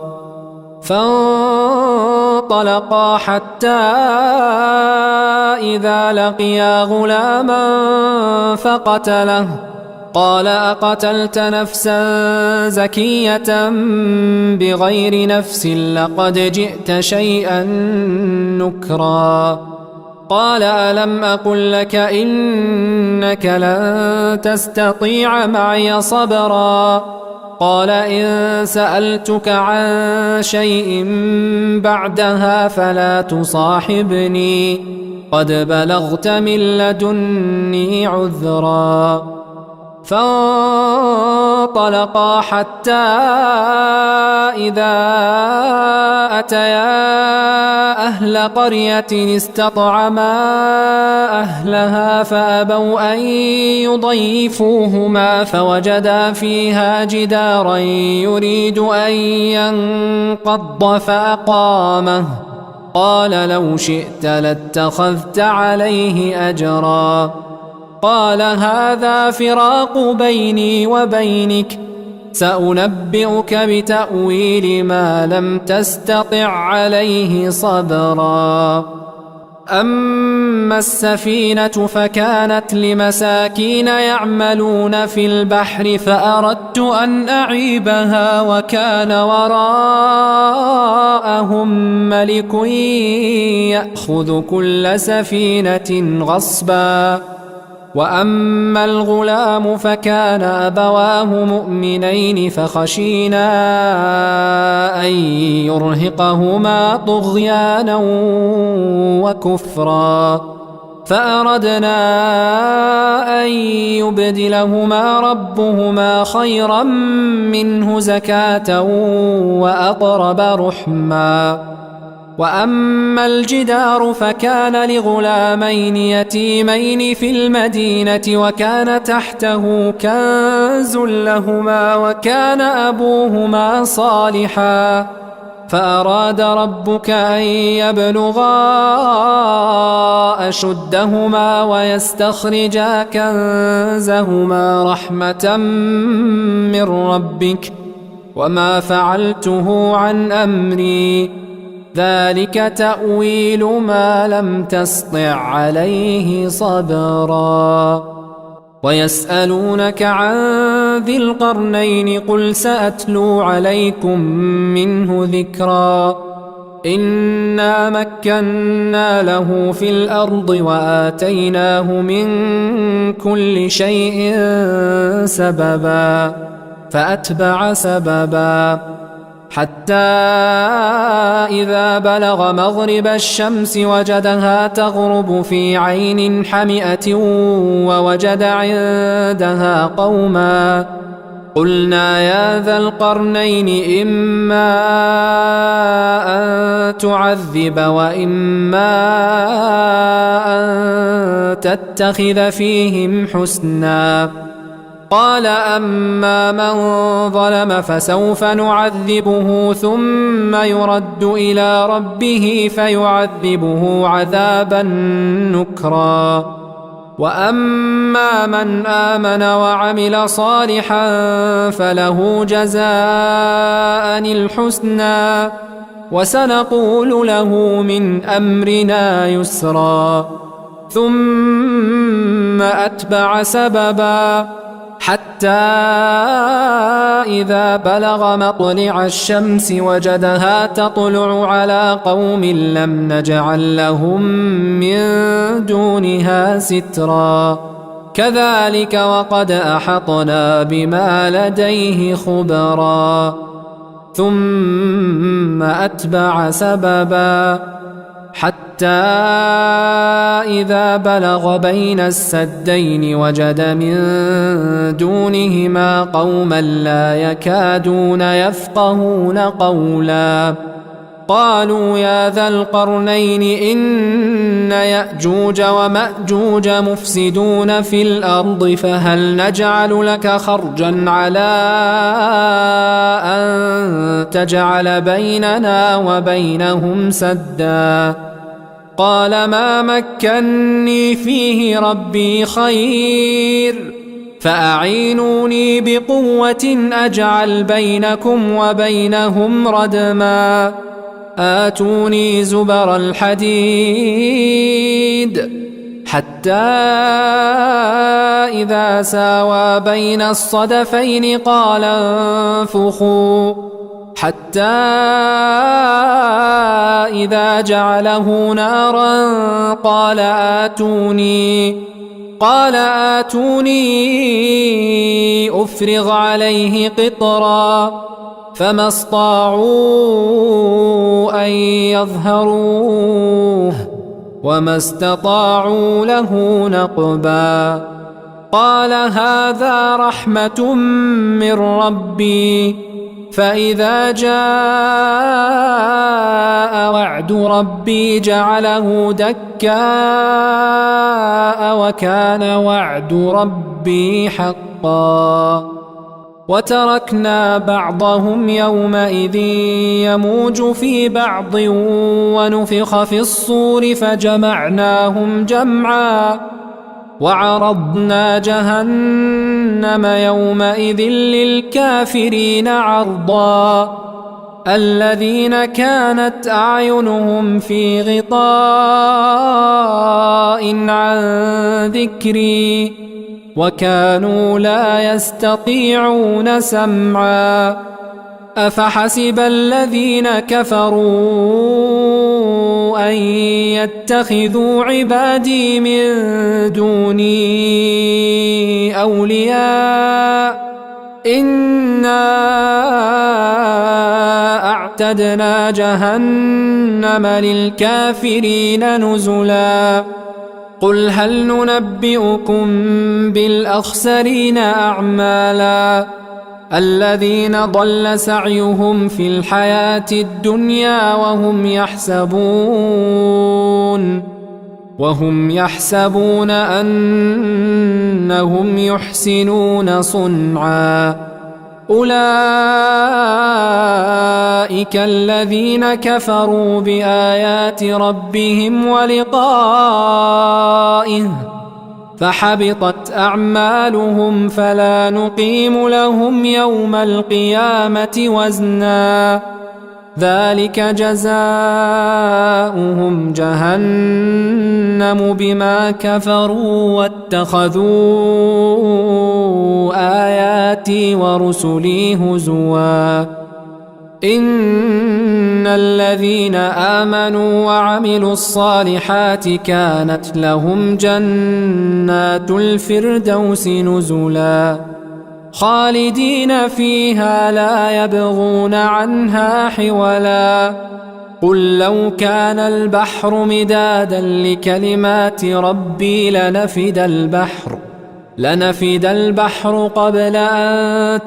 فانطلقا حتى إذا لقيا غلاما فقتله قال أقتلت نفسا زكية بغير نفس لقد جئت شيئا نكرا قال ألم أقل لك إنك لن تستطيع معي صبرا قال إن سألتك عن شيء بعدها فلا تصاحبني قد بلغت من لدني عذرا فانطلقا حتى إذا أتيا أهل قرية استطعما أهلها فأبوا أن يضيفوهما فوجدا فيها جدارا يريد أن ينقض فأقامه قال لو شئت لاتخذت عليه أجرا قال هذا فراق بيني وبينك سأنبئك بتأويل ما لم تستطع عليه صبرا أما السفينة فكانت لمساكين يعملون في البحر فأردت أن أعيبها وكان وراءهم ملك يأخذ كل سفينة غصبا وأما الغلام فكان أبواه مؤمنين فخشينا أن يرهقهما طغيانا وكفرا فأردنا أن يبدلهما ربهما خيرا منه زكاة وأقرب رحما وأما الجدار فكان لغلامين يتيمين في المدينة وكان تحته كنز لهما وكان أبوهما صالحا فأراد ربك أن يبلغا أشدهما ويستخرجا كنزهما رحمة من ربك وما فعلته عن أمري ذلك تأويل ما لم تسطع عليه صبرا ويسألونك عن ذي القرنين قل سأتلو عليكم منه ذكرا إنا مكنا له في الأرض وآتيناه من كل شيء سببا فأتبع سببا حتى إذا بلغ مغرب الشمس وجدها تغرب في عين حمئة ووجد عندها قوما قلنا يا ذا القرنين إما أن تعذب وإما أن أن تتخذ فيهم حسنا. قال أما من ظلم فسوف نعذبه ثم يرد إلى ربه فيعذبه عذابا نكرا. وأما من آمن وعمل صالحا فله جزاء الحسنى وسنقول له من أمرنا يسرا. ثم أتبع سببا حتى إذا بلغ مطلع الشمس وجدها تطلع على قوم لم نجعل لهم من دونها سترا. كذلك وقد أحطنا بما لديه خبرا. ثم أتبع سببا حتى إذا بلغ بين السدين وجد من دونهما قوما لا يكادون يفقهون قولا. قالوا يا ذا القرنين إن يأجوج ومأجوج مفسدون في الأرض فهل نجعل لك خرجا على أن تجعل بيننا وبينهم سدا. قال ما مكني فيه ربي خير فأعينوني بقوة أجعل بينكم وبينهم ردما. آتوني زبر الحديد حتى إذا ساوى بين الصدفين قال انفخوا حتى إذا جعله نارا قال آتوني أفرغ عليه قطرا. فما استطاعوا أن يظهروه وما استطاعوا له نقبا. قال هذا رحمة من ربي فإذا جاء وعد ربي جعله دكاء وكان وعد ربي حقا. وتركنا بعضهم يومئذ يموج في بعض ونفخ في الصور فجمعناهم جمعا. وعرضنا جهنم يومئذ للكافرين عرضا. الذين كانت أعينهم في غطاء عن ذكري وكانوا لا يستطيعون سمعا. أفحسب الذين كفروا أن يتخذوا عبادي من دوني أولياء إنا أعتدنا جهنم للكافرين نزلا. قل هل ننبئكم بالأخسرين أعمالا الذين ضل سعيهم في الحياة الدنيا وهم يحسبون أنهم يحسنون صنعا. أولئك الذين كفروا بآيات ربهم ولقائه فحبطت أعمالهم فلا نقيم لهم يوم القيامة وزنا. ذلك جزاؤهم جهنم بما كفروا واتخذوا آياتي ورسلي هزوا. إن الذين آمنوا وعملوا الصالحات كانت لهم جنات الفردوس نزلا خالدين فيها لا يبغون عنها حولا. قل لو كان البحر مدادا لكلمات ربي لنفد البحر قبل أن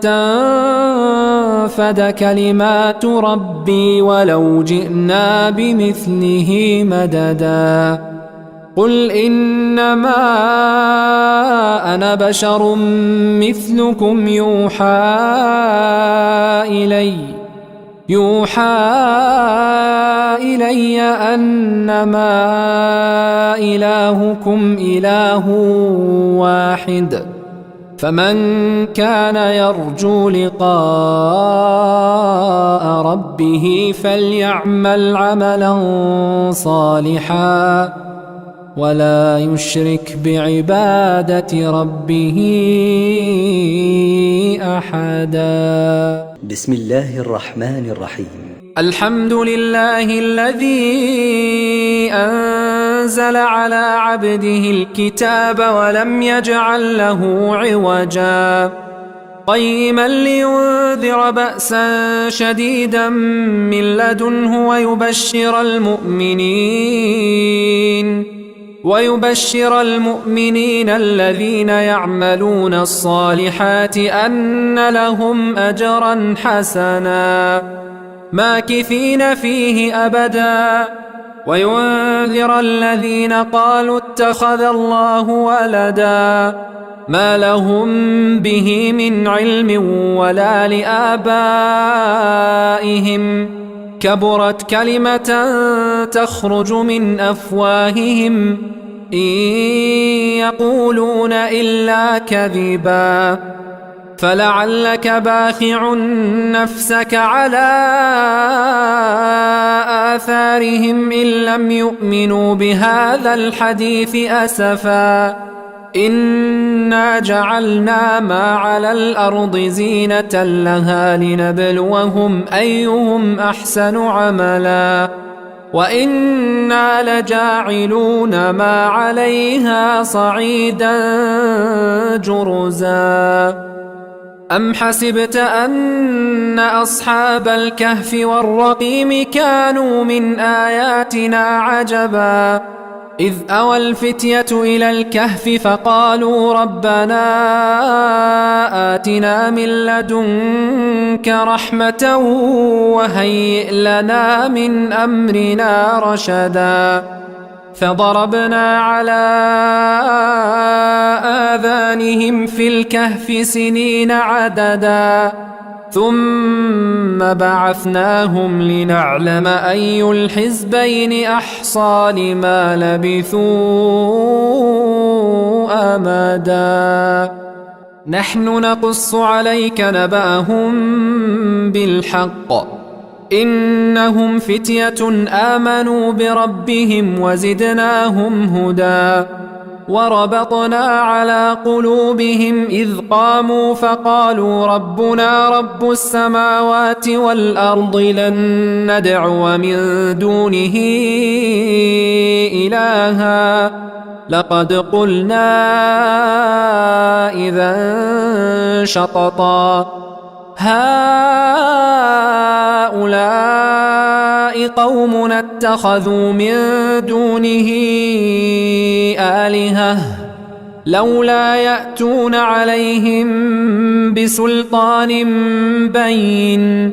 تنفد كلمات ربي ولو جئنا بمثله مددا. قل إنما أنا بشر مثلكم يوحى إلي أنما إلهكم إله واحد فمن كان يرجو لقاء ربه فليعمل عملا صالحا ولا يشرك بعبادة ربه أحدا. بسم الله الرحمن الرحيم. الحمد لله الذي أنزل على عبده الكتاب ولم يجعل له عوجا قيما لينذر بأسا شديدا من لدنه ويبشر المؤمنين الذين يعملون الصالحات أن لهم أجرا حسنا ماكثين فيه أبدا وينذر الذين قالوا اتخذ الله ولدا ما لهم به من علم ولا لآبائهم كبرت كلمة تخرج من أفواههم إن يقولون إلا كذبا فلعلك باخع نفسك على آثارهم إن لم يؤمنوا بهذا الحديث أسفا إنا جعلنا ما على الأرض زينة لها لنبلوهم أيهم أحسن عملا وإنا لجاعلون ما عليها صعيدا جرزا. أم حسبت أن أصحاب الكهف والرقيم كانوا من آياتنا عجبا إذ أوى الفتية إلى الكهف فقالوا ربنا آتنا من لدنك رحمة وهيئ لنا من أمرنا رشدا فضربنا على آذانهم في الكهف سنين عددا ثم بعثناهم لنعلم أي الحزبين أحصى لما لبثوا أمدا نحن نقص عليك نبأهم بالحق إنهم فتية آمنوا بربهم وزدناهم هدى وربطنا على قلوبهم إذ قاموا فقالوا ربنا رب السماوات والأرض لن ندعو من دونه إلها لقد قلنا إذا شططا هؤلاء قومنا اتخذوا من دونه آلهة لولا يأتون عليهم بسلطان بين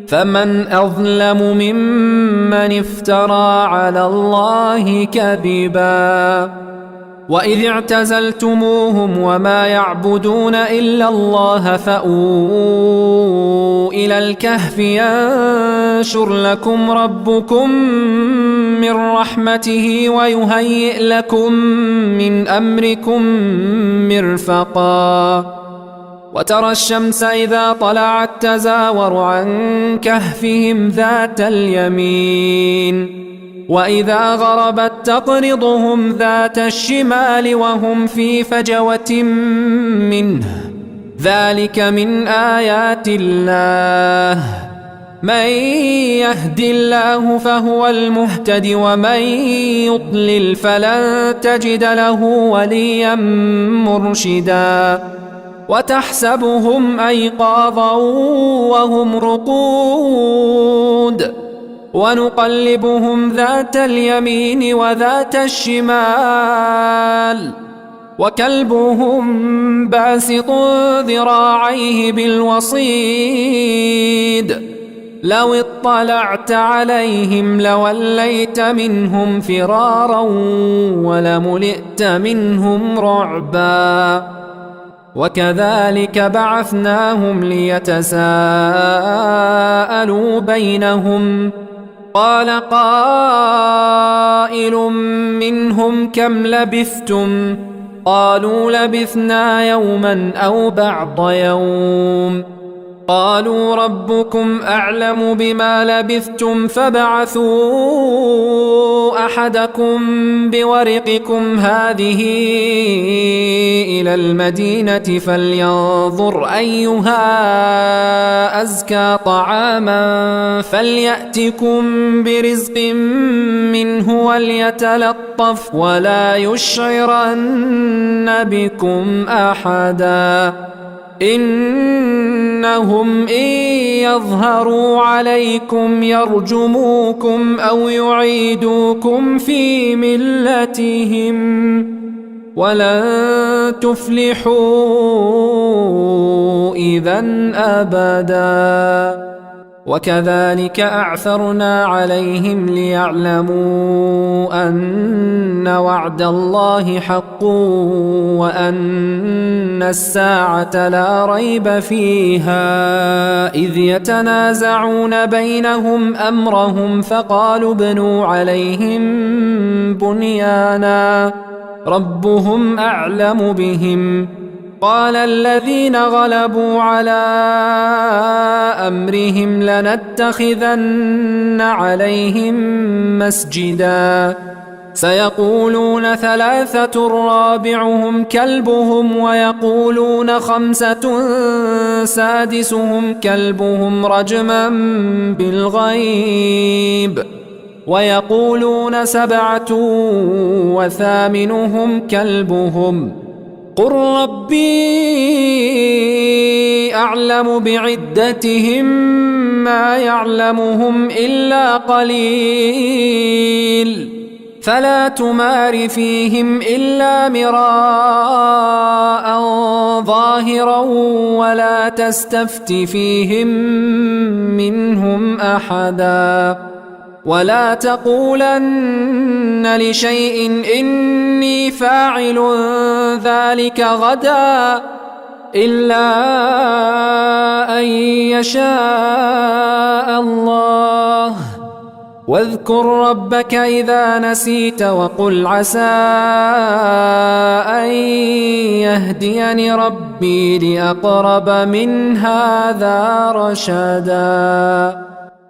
فمن أظلم ممن افترى على الله كذبا وإذ اعتزلتموهم وما يعبدون إلا الله فأووا إلى الكهف ينشر لكم ربكم من رحمته ويهيئ لكم من أمركم مرفقا وترى الشمس إذا طلعت تزاور عن كهفهم ذات اليمين وإذا غربت تقرضهم ذات الشمال وهم في فجوة منه ذلك من آيات الله من يهد الله فهو المهتد ومن يضلل فلن تجد له وليا مرشدا وتحسبهم أيقاظا وهم رقود ونقلبهم ذات اليمين وذات الشمال وكلبهم باسط ذراعيه بالوصيد لو اطلعت عليهم لوليت منهم فرارا ولملئت منهم رعبا وكذلك بعثناهم ليتساءلوا بينهم قال قائل منهم كم لبثتم قالوا لبثنا يوما أو بعض يوم قالوا ربكم أعلم بما لبثتم فابعثوا أحدكم بورقكم هذه إلى المدينة فلينظر أيها أزكى طعاما فليأتكم برزق منه وليتلطف ولا يشعرن بكم أحدا إنهم إن يظهروا عليكم يرجموكم أو يعيدوكم في ملتهم ولن تفلحوا إذن أبدا وكذلك أعثرنا عليهم ليعلموا أن وعد الله حق وأن الساعة لا ريب فيها إذ يتنازعون بينهم أمرهم فقالوا ابنوا عليهم بنيانا ربهم أعلم بهم قال الذين غلبوا على أمرهم لنتخذن عليهم مسجدا سيقولون ثلاثة رابعهم كلبهم ويقولون خمسة سادسهم كلبهم رجما بالغيب ويقولون سبعة وثامنهم كلبهم قل ربي أعلم بعدتهم ما يعلمهم إلا قليل فلا تمار فيهم إلا مراء ظاهرا ولا تستفت فيهم منهم أحدا ولا تقولن لشيء إني فاعل ذلك غدا إلا أن يشاء الله واذكر ربك إذا نسيت وقل عسى أن يهديني ربي لأقرب من هذا رشدا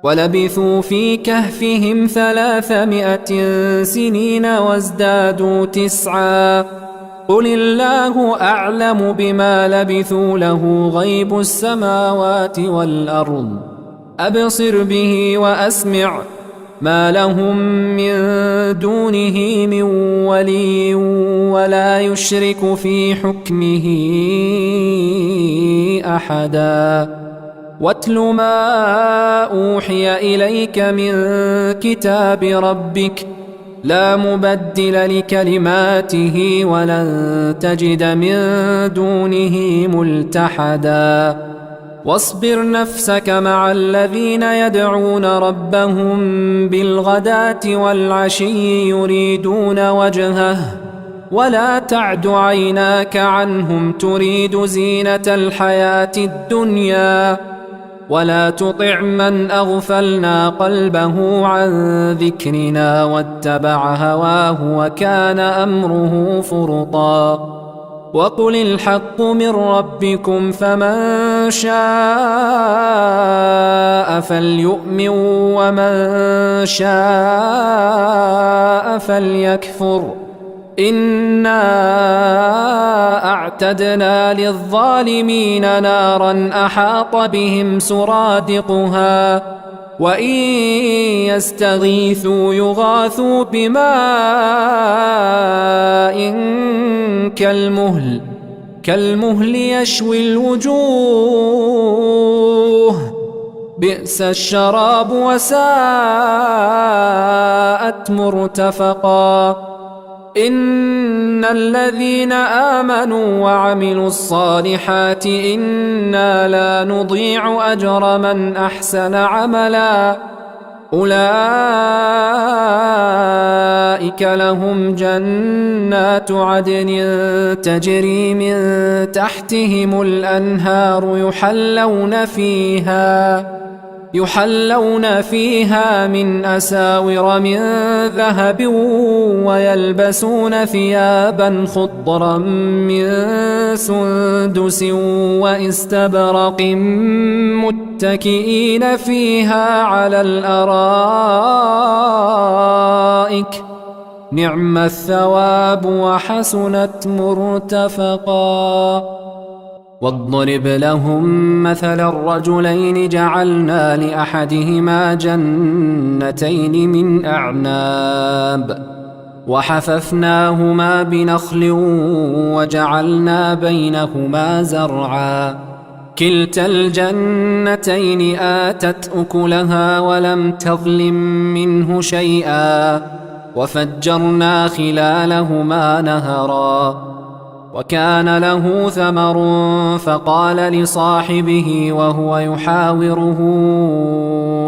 ولبثوا في كهفهم 300 سنين وازدادوا 9 قل الله أعلم بما لبثوا له غيب السماوات والأرض أبصر به وأسمع ما لهم من دونه من ولي ولا يشرك في حكمه أحدا واتل ما أوحي إليك من كتاب ربك لا مبدل لكلماته ولن تجد من دونه ملتحدا واصبر نفسك مع الذين يدعون ربهم بالغداة والعشي يريدون وجهه ولا تعد عيناك عنهم تريد زينة الحياة الدنيا ولا تطع من أغفلنا قلبه عن ذكرنا واتبع هواه وكان أمره فرطا وقل الحق من ربكم فمن شاء فليؤمن ومن شاء فليكفر إنا أعتدنا للظالمين نارا أحاط بهم سرادقها وإن يستغيثوا يغاثوا بماء كالمهل يشوي الوجوه بئس الشراب وساءت مرتفقا إن الذين آمنوا وعملوا الصالحات إنا لا نضيع أجر من أحسن عملا أولئك لهم جنات عدن تجري من تحتهم الأنهار يحلون فيها من أساور من ذهب ويلبسون ثيابا خضرا من سندس واستبرق متكئين فيها على الأرائك نعم الثواب وحسنت مرتفقا واضرب لهم مثل الرجلين جعلنا لأحدهما جنتين من أعناب وحففناهما بنخل وجعلنا بينهما زرعا كلتا الجنتين آتت أكلها ولم تظلم منه شيئا وفجرنا خلالهما نهرا وكان له ثمر فقال لصاحبه وهو يحاوره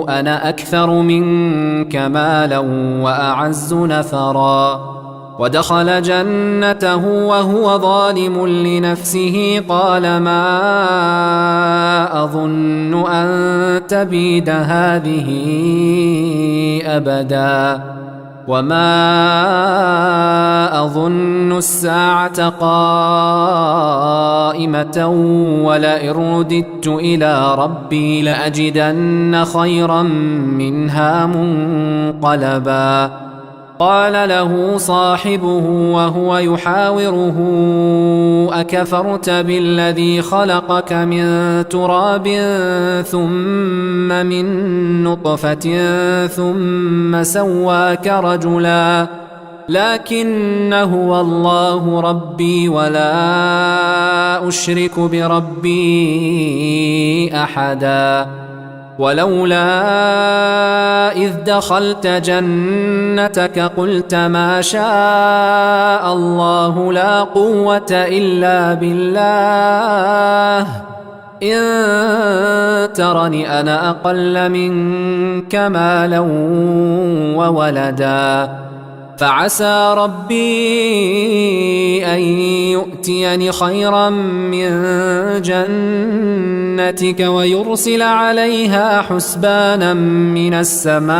أنا أكثر منك مالا وأعز نفرا ودخل جنته وهو ظالم لنفسه قال ما أظن أن تبيد هذه أبدا وما أظن الساعة قائمة ولئن رددت إلى ربي لأجدن خيرا منها منقلبا قال له صاحبه وهو يحاوره أكفرت بالذي خلقك من تراب ثم من نطفة ثم سواك رجلا لكن هو الله ربي ولا أشرك بربي أحدا ولولا إذ دخلت جنتك قلت ما شاء الله لا قوة إلا بالله إن ترني أنا أقل منك مالا وولدا فعسى ربي أن يؤتيني خيرا من جنتك ويرسل عليها حسبانا من السماء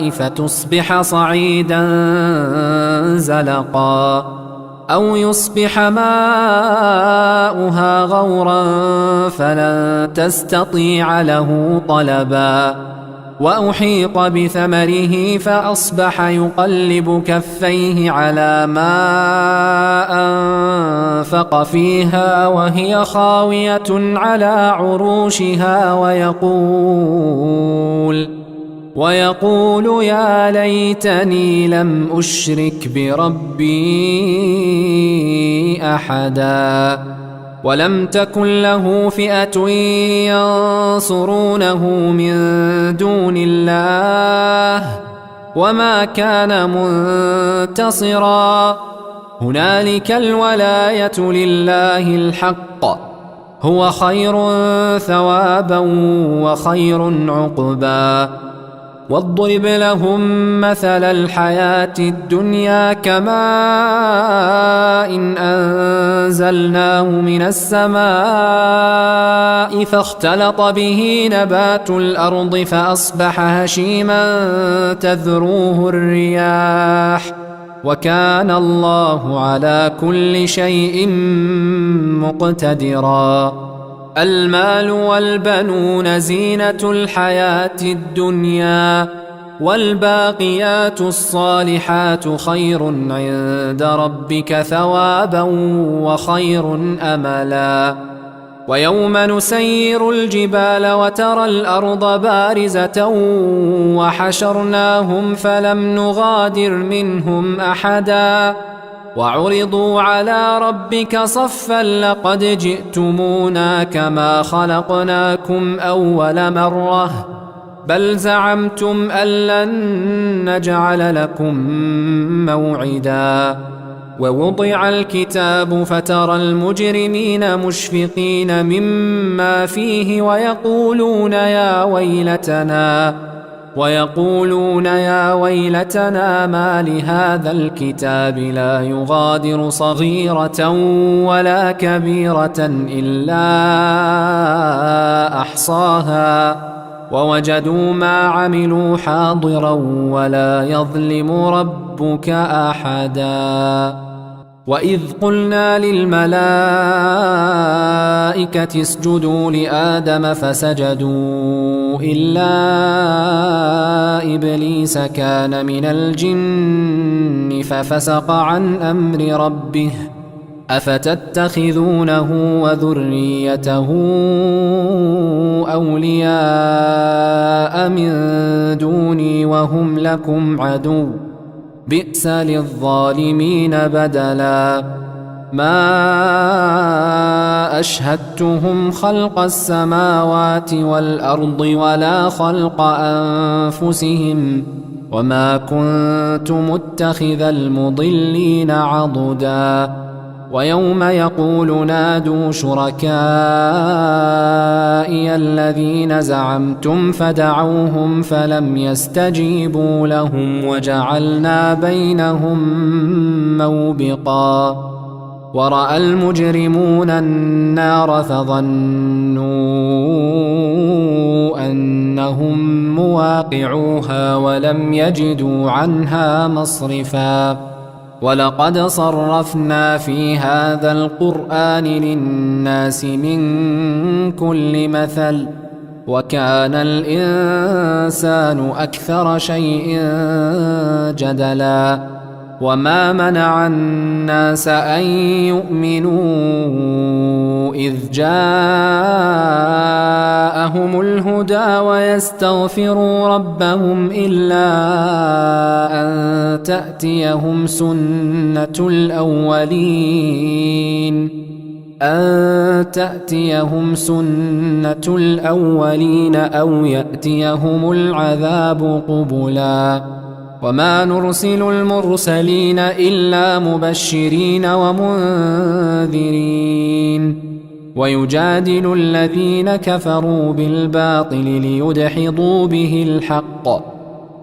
فتصبح صعيدا زلقا أو يصبح ماؤها غورا فلن تستطيع له طلبا وأحيط بثمره فأصبح يقلب كفيه على ما أنفق فيها وهي خاوية على عروشها ويقول يا ليتني لم أشرك بربي أحدا ولم تكن له فئة ينصرونه من دون الله وما كان منتصرا هنالك الولاية لله الحق هو خير ثوابا وخير عقبا واضرب لهم مثل الحياة الدنيا كماء إن أنزلناه من السماء فاختلط به نبات الأرض فأصبح هشيما تذروه الرياح وكان الله على كل شيء مقتدرا المال والبنون زينة الحياة الدنيا والباقيات الصالحات خير عند ربك ثوابا وخير أملا ويوم نسير الجبال وترى الأرض بارزة وحشرناهم فلم نغادر منهم أحدا وعرضوا على ربك صفا لقد جئتمونا كما خلقناكم أول مرة بل زعمتم أن لن نجعل لكم موعدا ووضع الكتاب فترى المجرمين مشفقين مما فيه ويقولون يا ويلتنا ما لهذا الكتاب لا يغادر صغيرة ولا كبيرة إلا أحصاها ووجدوا ما عملوا حاضرا ولا يظلم ربك أحدا. وإذ قلنا للملائكة اسجدوا لآدم فسجدوا إلا إبليس كان من الجن ففسق عن أمر ربه أفتتخذونه وذريته أولياء من دوني وهم لكم عدو بئس للظالمين بدلا. ما أشهدتهم خلق السماوات والأرض ولا خلق أنفسهم وما كنت متخذ المضلين عضدا. ويوم يقول نادوا شركائي الذين زعمتم فدعوهم فلم يستجيبوا لهم وجعلنا بينهم موبقا. ورأى المجرمون النار فظنوا أنهم مواقعوها ولم يجدوا عنها مصرفا. ولقد صرفنا في هذا القرآن للناس من كل مثل وكان الإنسان أكثر شيء جدلا. وما منع الناس أن يؤمنوا إذ جاءهم الهدى ويستغفروا ربهم إلا أن تأتيهم سنة الأولين أو يأتيهم العذاب قبلا. وما نرسل المرسلين إلا مبشرين ومنذرين ويجادل الذين كفروا بالباطل ليدحضوا به الحق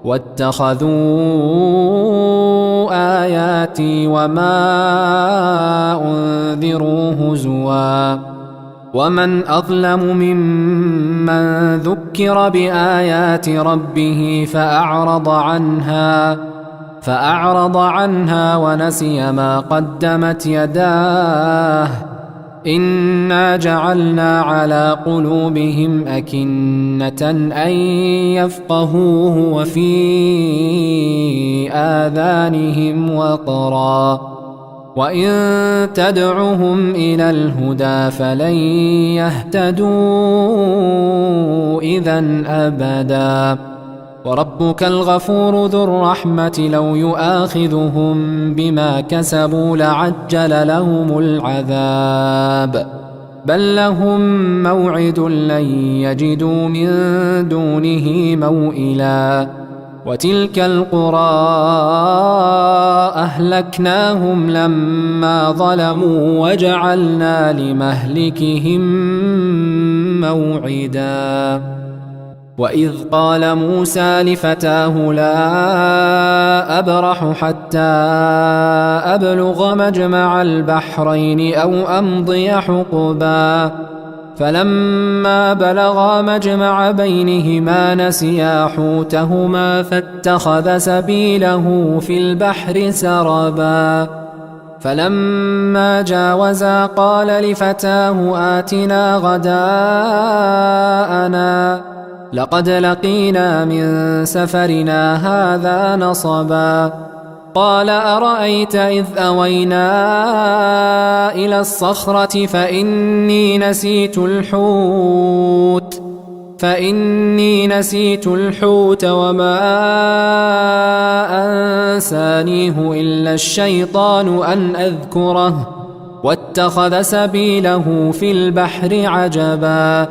واتخذوا آياتي وما أنذروا هزوا. ومن أظلم ممن ذكر بآيات ربه فأعرض عنها ونسي ما قدمت يداه إنا جعلنا على قلوبهم أكنة أن يفقهوه وفي آذانهم وقرا وإن تدعهم إلى الهدى فلن يهتدوا إذن أبدا. وربك الغفور ذو الرحمة لو يؤاخذهم بما كسبوا لعجل لهم العذاب بل لهم موعد لن يجدوا من دونه موئلا. وتلك القرى أهلكناهم لما ظلموا وجعلنا لمهلكهم موعدا. وإذ قال موسى لفتاه لا أبرح حتى أبلغ مجمع البحرين أو أمضي حقبا فلما بلغا مجمع بينهما نسيا حوتهما فاتخذ سبيله في البحر سربا. فلما جاوزا قال لفتاه آتنا غداءنا لقد لقينا من سفرنا هذا نصبا. قال أرأيت إذ أوينا إلى الصخرة فإني نسيت الحوت وما أنسانيه إلا الشيطان أن أذكره واتخذ سبيله في البحر عجبا.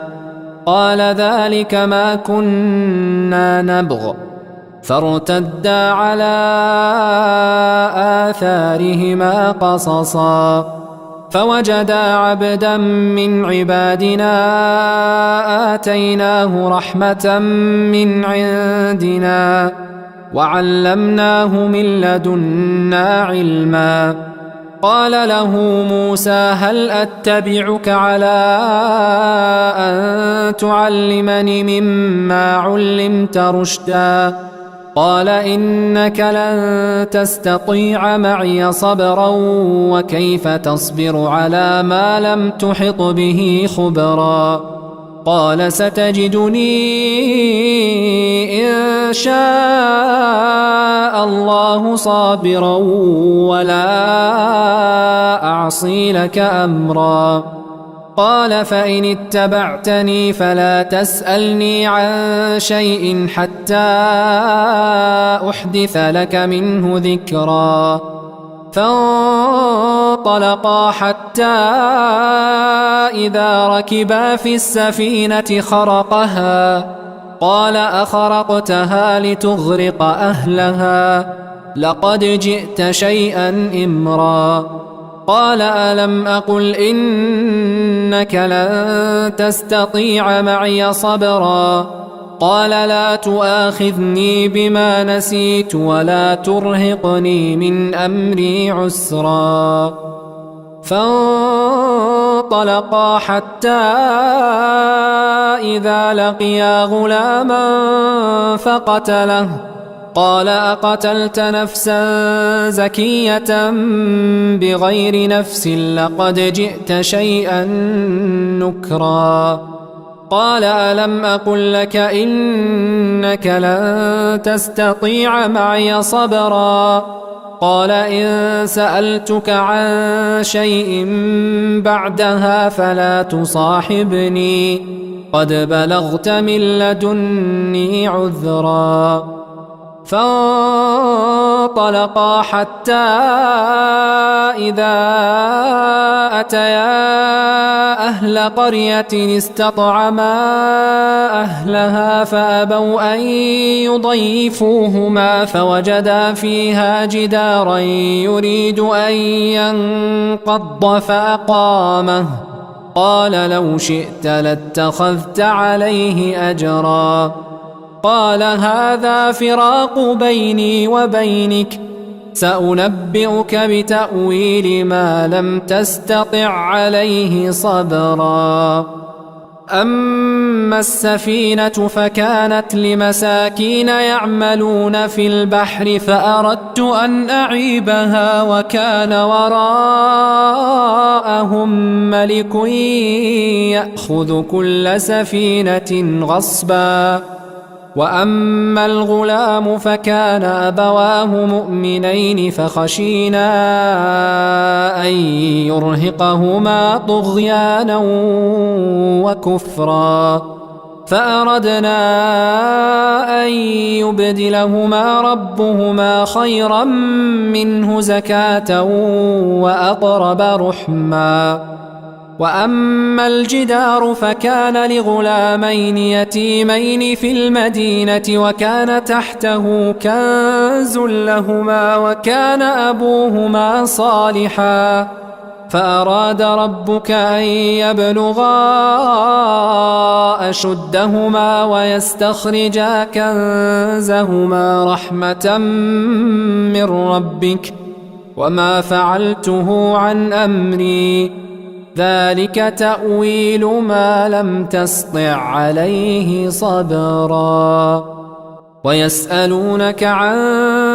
قال ذلك ما كنا نبغ فارتدا على آثارهما قصصا فوجدا عبدا من عبادنا آتيناه رحمة من عندنا وعلمناه من لدنا علما قال له موسى هل أتبعك على أن تعلمني مما علمت رشدا قال إنك لن تستطيع معي صبرا وكيف تصبر على ما لم تحط به خبرا قال ستجدني إن شاء الله صابرا ولا أعصي لك أمرا قال فإن اتبعتني فلا تسألني عن شيء حتى أحدث لك منه ذكرا فانطلقا حتى إذا ركبا في السفينة خرقها قال أخرقتها لتغرق أهلها لقد جئت شيئا إمرا قال ألم أقل إنك لن تستطيع معي صبرا قال لا تؤاخذني بما نسيت ولا ترهقني من أمري عسرا فانطلقا حتى إذا لقيا غلاما فقتله قال أقتلت نفسا زكية بغير نفس لقد جئت شيئا نكرا قال ألم أقل لك إنك لن تستطيع معي صبرا قال إن سألتك عن شيء بعدها فلا تصاحبني قد بلغت من لدني عذرا فانطلقا حتى إذا أتيا أهل قرية استطعما أهلها فأبوا أن يضيفوهما فوجدا فيها جدارا يريد أن ينقض فأقامه قال لو شئت لاتخذت عليه أجرا قال هذا فراق بيني وبينك سأنبئك بتأويل ما لم تستطع عليه صبرا أما السفينة فكانت لمساكين يعملون في البحر فأردت أن أعيبها وكان وراءهم ملك يأخذ كل سفينة غصبا وأما الغلام فكان أبواه مؤمنين فخشينا أن يرهقهما طغيانا وكفرا فأردنا أن يبدلهما ربهما خيرا منه زكاة وأقرب رحما وأما الجدار فكان لغلامين يتيمين في المدينة وكان تحته كنز لهما وكان أبوهما صالحا فأراد ربك أن يبلغا أشدهما ويستخرجا كنزهما رحمة من ربك وما فعلته عن أمري ذلك تأويل ما لم تسطع عليه صبرا ويسألونك عن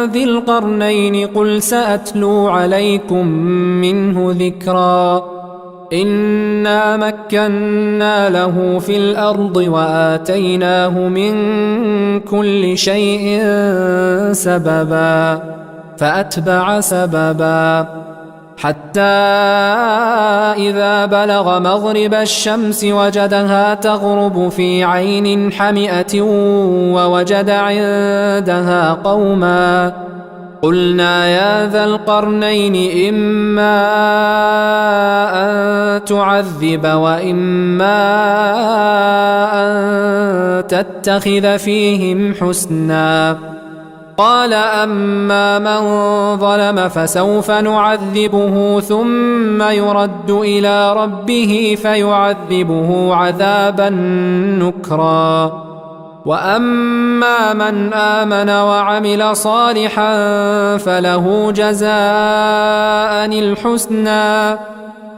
ذي القرنين قل سأتلو عليكم منه ذكرا إنا مكنا له في الأرض وآتيناه من كل شيء سببا فأتبع سببا حتى إذا بلغ مغرب الشمس وجدها تغرب في عين حمئة ووجد عندها قوما قلنا يا ذا القرنين إما أن تعذب وإما أن تتخذ فيهم حسنا. قال أما من ظلم فسوف نعذبه ثم يرد إلى ربه فيعذبه عذابا نكرا. وأما من آمن وعمل صالحا فله جزاء الحسنى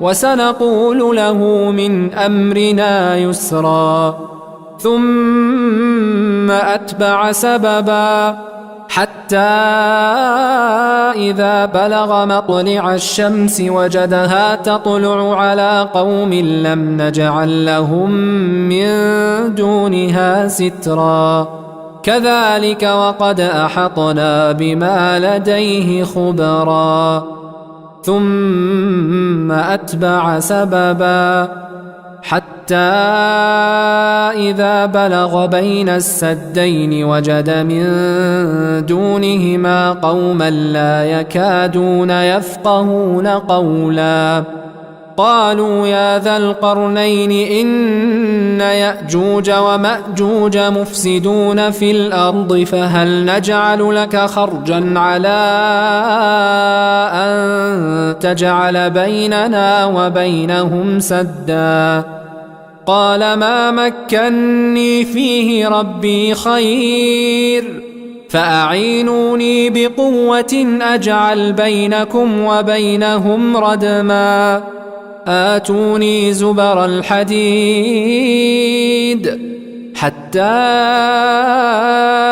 وسنقول له من أمرنا يسرا. ثم أتبع سببا حتى إذا بلغ مطلع الشمس وجدها تطلع على قوم لم نجعل لهم من دونها سترا. كذلك وقد أحطنا بما لديه خبرا. ثم أتبع سببا حتى إذا بلغ بين السدين وجد من دونهما قوما لا يكادون يفقهون قولا. قالوا يا ذا القرنين إن يأجوج ومأجوج مفسدون في الأرض فهل نجعل لك خرجا على أن تجعل بيننا وبينهم سدا. قال ما مكني فيه ربي خير فأعينوني بقوة أجعل بينكم وبينهم ردما. آتوني زبر الحديد حتى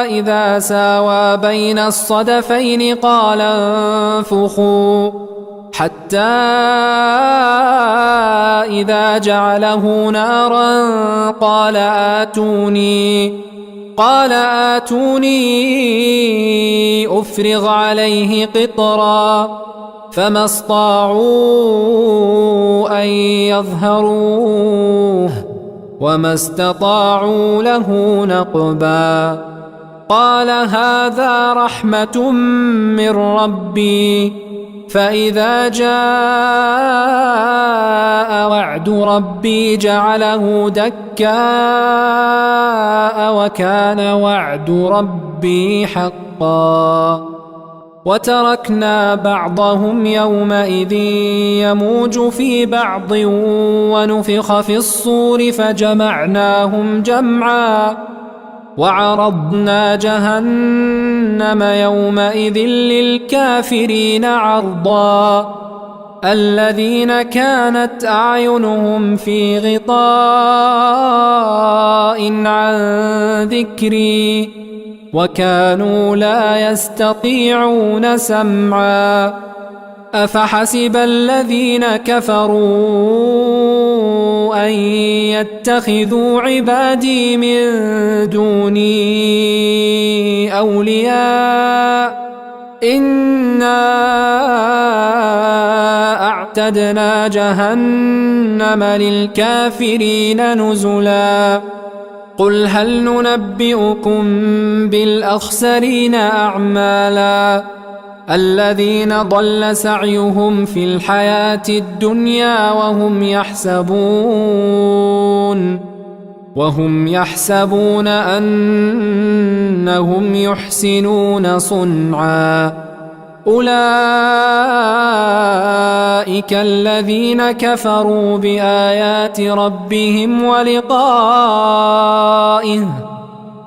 إذا ساوى بين الصدفين قال انفخوا حتى إذا جعله نارا قال آتوني أفرغ عليه قطرا. فما استطاعوا أن يظهروه وما استطاعوا له نقبا. قال هذا رحمة من ربي فإذا جاء وعد ربي جعله دكاء وكان وعد ربي حقا. وتركنا بعضهم يومئذ يموج في بعض ونفخ في الصور فجمعناهم جمعا. وعرضنا جهنم يومئذ للكافرين عرضا. الذين كانت أعينهم في غطاء عن ذكري وكانوا لا يستطيعون سمعا. أفحسب الذين كفروا أن يتخذوا عبادي من دوني أولياء إنا أعتدنا جهنم للكافرين نزلا. قل هل ننبئكم بالأخسرين أعمالا الذين ضل سعيهم في الحياة الدنيا وهم يحسبون أنهم يحسنون صنعا. أولئك الذين كفروا بآيات ربهم ولقائه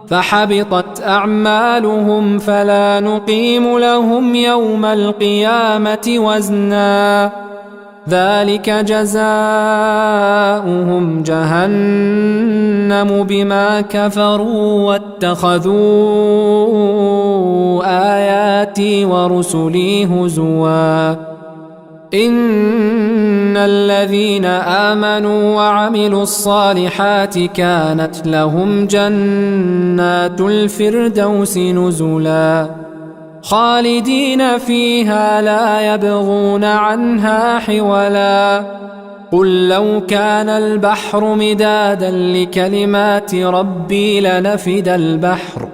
فحبطت أعمالهم فلا نقيم لهم يوم القيامة وزنا. ذلك جزاؤهم جهنم بما كفروا واتخذوا آياتي ورسلي هزوا. إن الذين آمنوا وعملوا الصالحات كانت لهم جنات الفردوس نزلا خالدين فيها لا يبغون عنها حولا. قل لو كان البحر مدادا لكلمات ربي لنفد البحر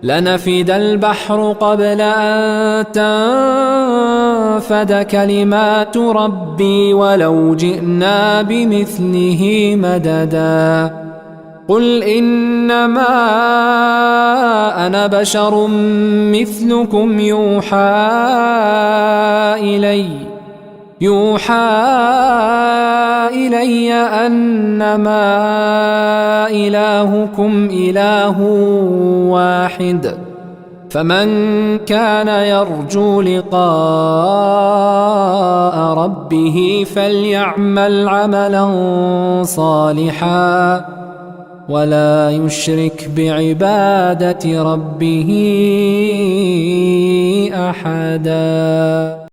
لنفد البحر قبل أن تنفد كلمات ربي ولو جئنا بمثله مددا قل إنما أنا بشر مثلكم يوحى إلي أنما إلهكم إله واحد فمن كان يرجو لقاء ربه فليعمل عملا صالحا ولا يشرك بعبادة ربه أحدا.